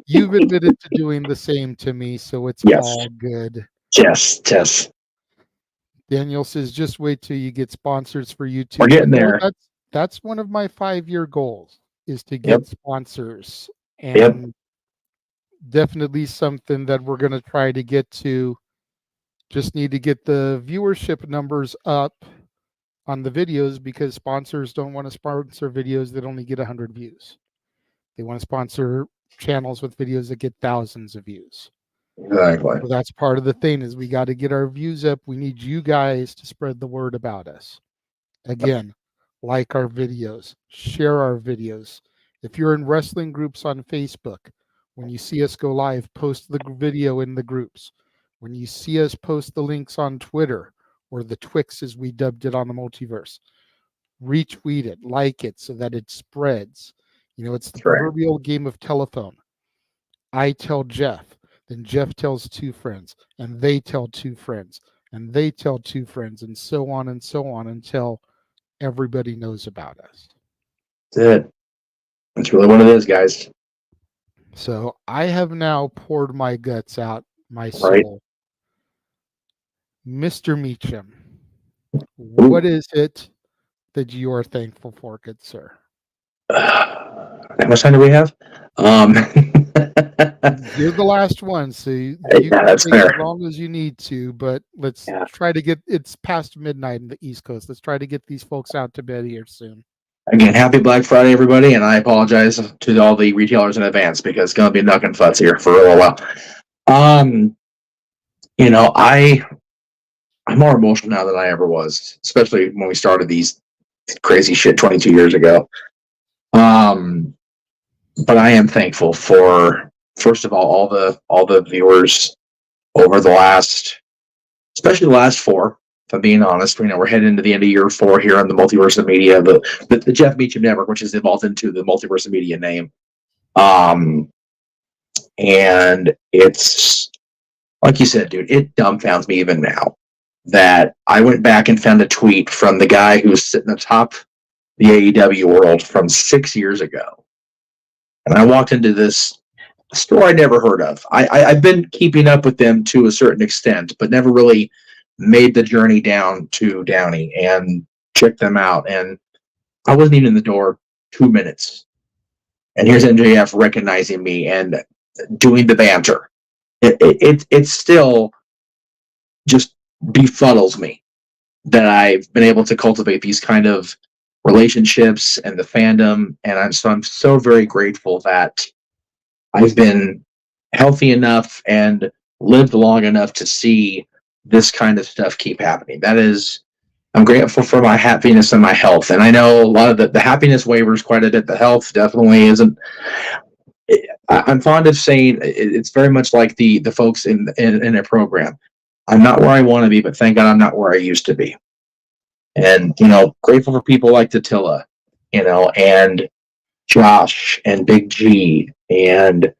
you've admitted to doing the same to me, so it's all good. Yes. Daniel says, just wait till you get sponsors for YouTube. We're getting there. That's one of my 5-year goals, is to get sponsors. Yep. And definitely something that we're going to try to get to. Just need to get the viewership numbers up on the videos, because sponsors don't want to sponsor videos that only get 100 views. They want to sponsor channels with videos that get thousands of views. Exactly. So that's part of the thing, is we got to get our views up. We need you guys to spread the word about us. Again, like our videos, share our videos. If you're in wrestling groups on Facebook, when you see us go live, post the video in the groups. When you see us post the links on Twitter, or the Twix as we dubbed it on the Multiverse, retweet it, like it, so that it spreads. You know, it's the proverbial game of telephone. I tell Jeff, then Jeff tells 2 friends, and they tell 2 friends, and they tell 2 friends, and so on until everybody knows about us. That's it. That's really what it is, guys. So I have now poured my guts out, my soul. Mr. Meacham, what is it that you are thankful for, good sir? How much time do we have? You're the last one, so you that's can take fair. as long as you need to, but let's try to get, it's past midnight in the East Coast. Let's try to get these folks out to bed here soon. Again, happy Black Friday, everybody, and I apologize to all the retailers in advance, because it's going to be knuck and futz here for a little while. You know, I'm more emotional now than I ever was, especially when we started these crazy shit 22 years ago. But I am thankful for, first of all the viewers over the last, especially the last 4. If I'm being honest, you know, we're heading into the end of year 4 here on the Multiverse of Media, the Jeff Meacham Network, which has evolved into the Multiverse of Media name. And it's, like you said, dude, it dumbfounds me even now that I went back and found a tweet from the guy who's sitting atop the AEW world from 6 years ago. And I walked into this store I never heard of. I've been keeping up with them to a certain extent, but never really made the journey down to Downey and checked them out. And I wasn't even in the door 2 minutes. And here's MJF recognizing me and doing the banter. It still just befuddles me that I've been able to cultivate these kind of relationships and the fandom. And I'm so very grateful that I've been healthy enough and lived long enough to see this kind of stuff keep happening. I'm grateful for my happiness and my health. And I know a lot of the happiness wavers quite a bit. The health definitely isn't. I'm fond of saying it's very much like the folks in a program. I'm not where I want to be, but thank God I'm not where I used to be. And, you know, grateful for people like Tatilla, you know, and Josh and Big G and,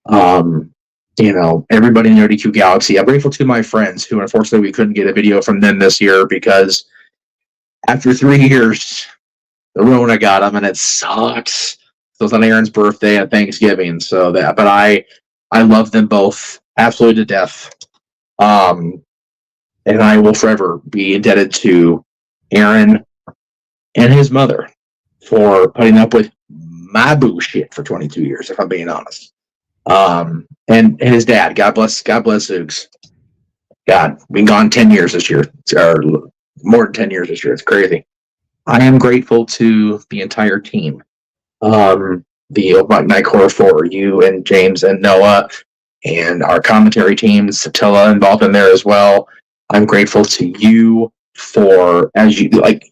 you know, everybody in the ODQ Galaxy. I'm grateful to my friends who, unfortunately, we couldn't get a video from them this year because after 3 years, the Rona got them and it sucks. So it's on Aaron's birthday and Thanksgiving. But I love them both absolutely to death. And I will forever be indebted to Aaron and his mother for putting up with my bullshit for 22 years, if I'm being honest. And his dad, God bless Zoogs. God, been gone 10 years this year, or more than 10 years this year. It's crazy. I am grateful to the entire team. The Open Night Core for you and James and Noah, and our commentary team, Satilla involved in there as well. I'm grateful to you for, as you like,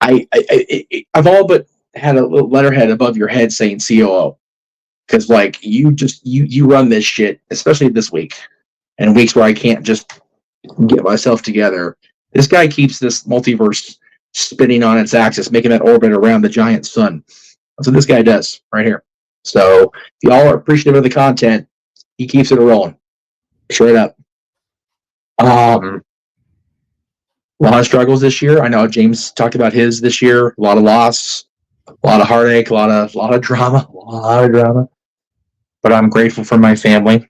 I've all but had a little letterhead above your head saying COO, because like you run this shit, especially this week and weeks where I can't just get myself together. This guy keeps this multiverse spinning on its axis, making that orbit around the giant sun. That's what this guy does right here. So if y'all are appreciative of the content, he keeps it rolling. Straight up. A lot of struggles this year. I know James talked about his this year. A lot of loss, a lot of heartache, a lot of drama, a lot of drama. But I'm grateful for my family,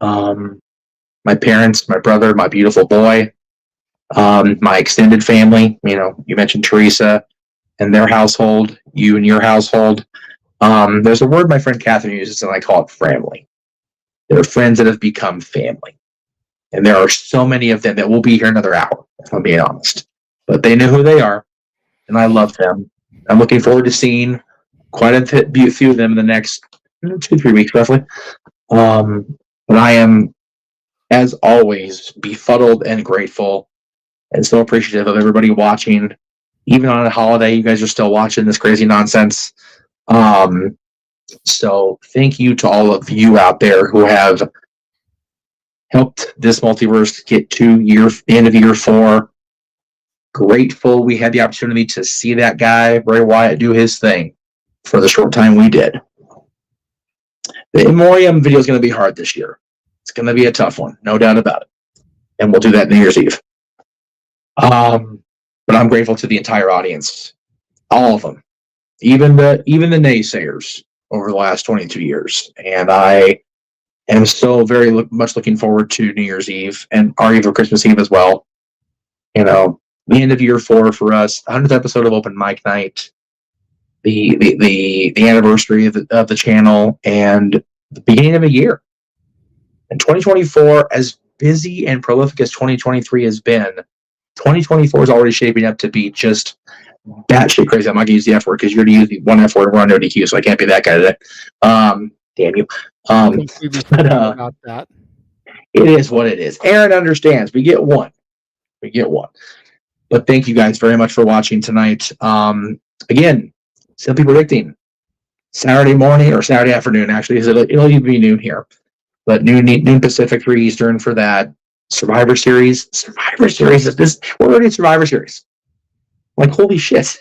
my parents, my brother, my beautiful boy, my extended family. You know, you mentioned Teresa and their household, you and your household. There's a word my friend Catherine uses, and I call it family. There are friends that have become family. And there are so many of them that will be here another hour, if I'm being honest. But they know who they are, and I love them. I'm looking forward to seeing quite a few of them in the next 2-3 weeks, roughly. But I am, as always, befuddled and grateful and so appreciative of everybody watching. Even on a holiday, you guys are still watching this crazy nonsense. So thank you to all of you out there who have helped this multiverse get to the end of year 4. Grateful we had the opportunity to see that guy, Bray Wyatt, do his thing for the short time we did. The In Memoriam video is going to be hard this year. It's going to be a tough one, no doubt about it. And we'll do that New Year's Eve. But I'm grateful to the entire audience, all of them, even the naysayers over the last 22 years. And I am so very much looking forward to New Year's Eve and our Eve of Christmas Eve as well. You know, the end of year 4 for us, 100th episode of Open Mic Night, the anniversary of the channel, and the beginning of a year. And 2024, as busy and prolific as 2023 has been, 2024 is already shaping up to be just batshit crazy. I'm not going to use the F word because you're going to use the one F word. We're on no DQ, so I can't be that guy today. Damn you. About that. It is what it is. Aaron understands. We get one. But thank you guys very much for watching tonight. Again, simply predicting Saturday morning or Saturday afternoon, actually, it'll even be noon here. But noon Pacific, 3 Eastern for that. Survivor Series is this. We're already in Survivor Series. Like, holy shit.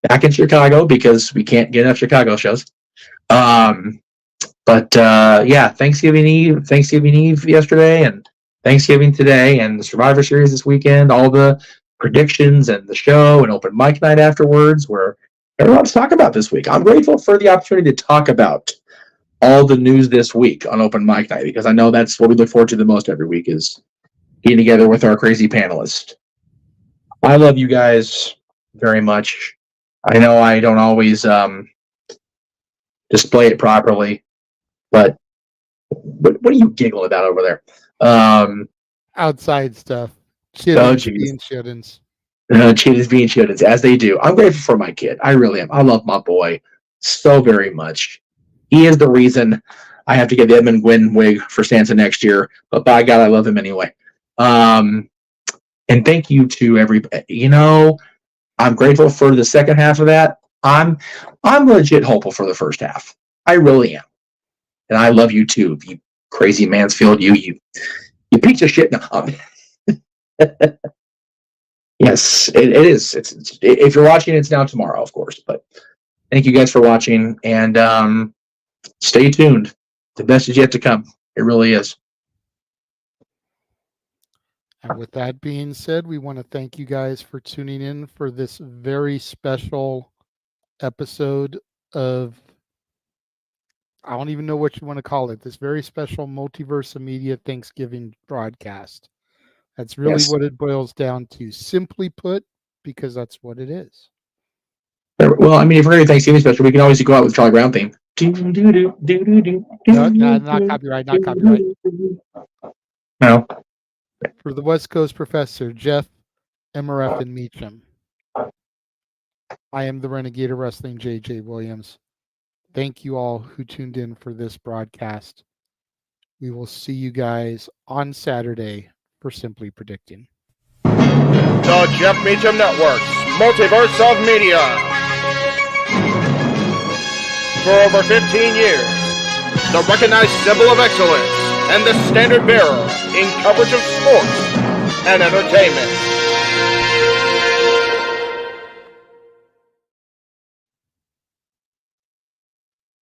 Back in Chicago because we can't get enough Chicago shows. Yeah, Thanksgiving Eve yesterday, and Thanksgiving today, and the Survivor Series this weekend, all the predictions and the show and Open Mic Night afterwards, where everyone's talking about this week. I'm grateful for the opportunity to talk about all the news this week on Open Mic Night, because I know that's what we look forward to the most every week, is getting together with our crazy panelists. I love you guys very much. I know I don't always display it properly, but what are you giggling about over there? Outside stuff. Chittins being chittins. Chittins being chittins, as they do. I'm grateful for my kid. I really am. I love my boy so very much. He is the reason I have to get the Edmund Gwynn wig for Santa next year, but by God, I love him anyway. And thank you to everybody. You know, I'm grateful for the second half of that. I'm legit hopeful for the first half. I really am. And I love you too, you crazy Mansfield. You piece of shit. No. Yes, it is. It's if you're watching, it's now tomorrow, of course. But thank you guys for watching, and stay tuned. The best is yet to come. It really is. And with that being said, we want to thank you guys for tuning in for this very special episode of I don't even know what you want to call it. This very special Multiverse of Media Thanksgiving broadcast. That's really what it boils down to. Simply put, because that's what it is. Well, I mean, if we're going to Thanksgiving special, we can always go out with Charlie Brown theme. No, not copyright, not copyright. No. For the West Coast professor, Jeff, MRF, and Meacham, I am the Renegade of Wrestling, J.J. Williams. Thank you all who tuned in for this broadcast. We will see you guys on Saturday for Simply Predicting. The Jeff Meacham Network's Multiverse of Media. For over 15 years, the recognized symbol of excellence and the standard bearer in coverage of sports and entertainment.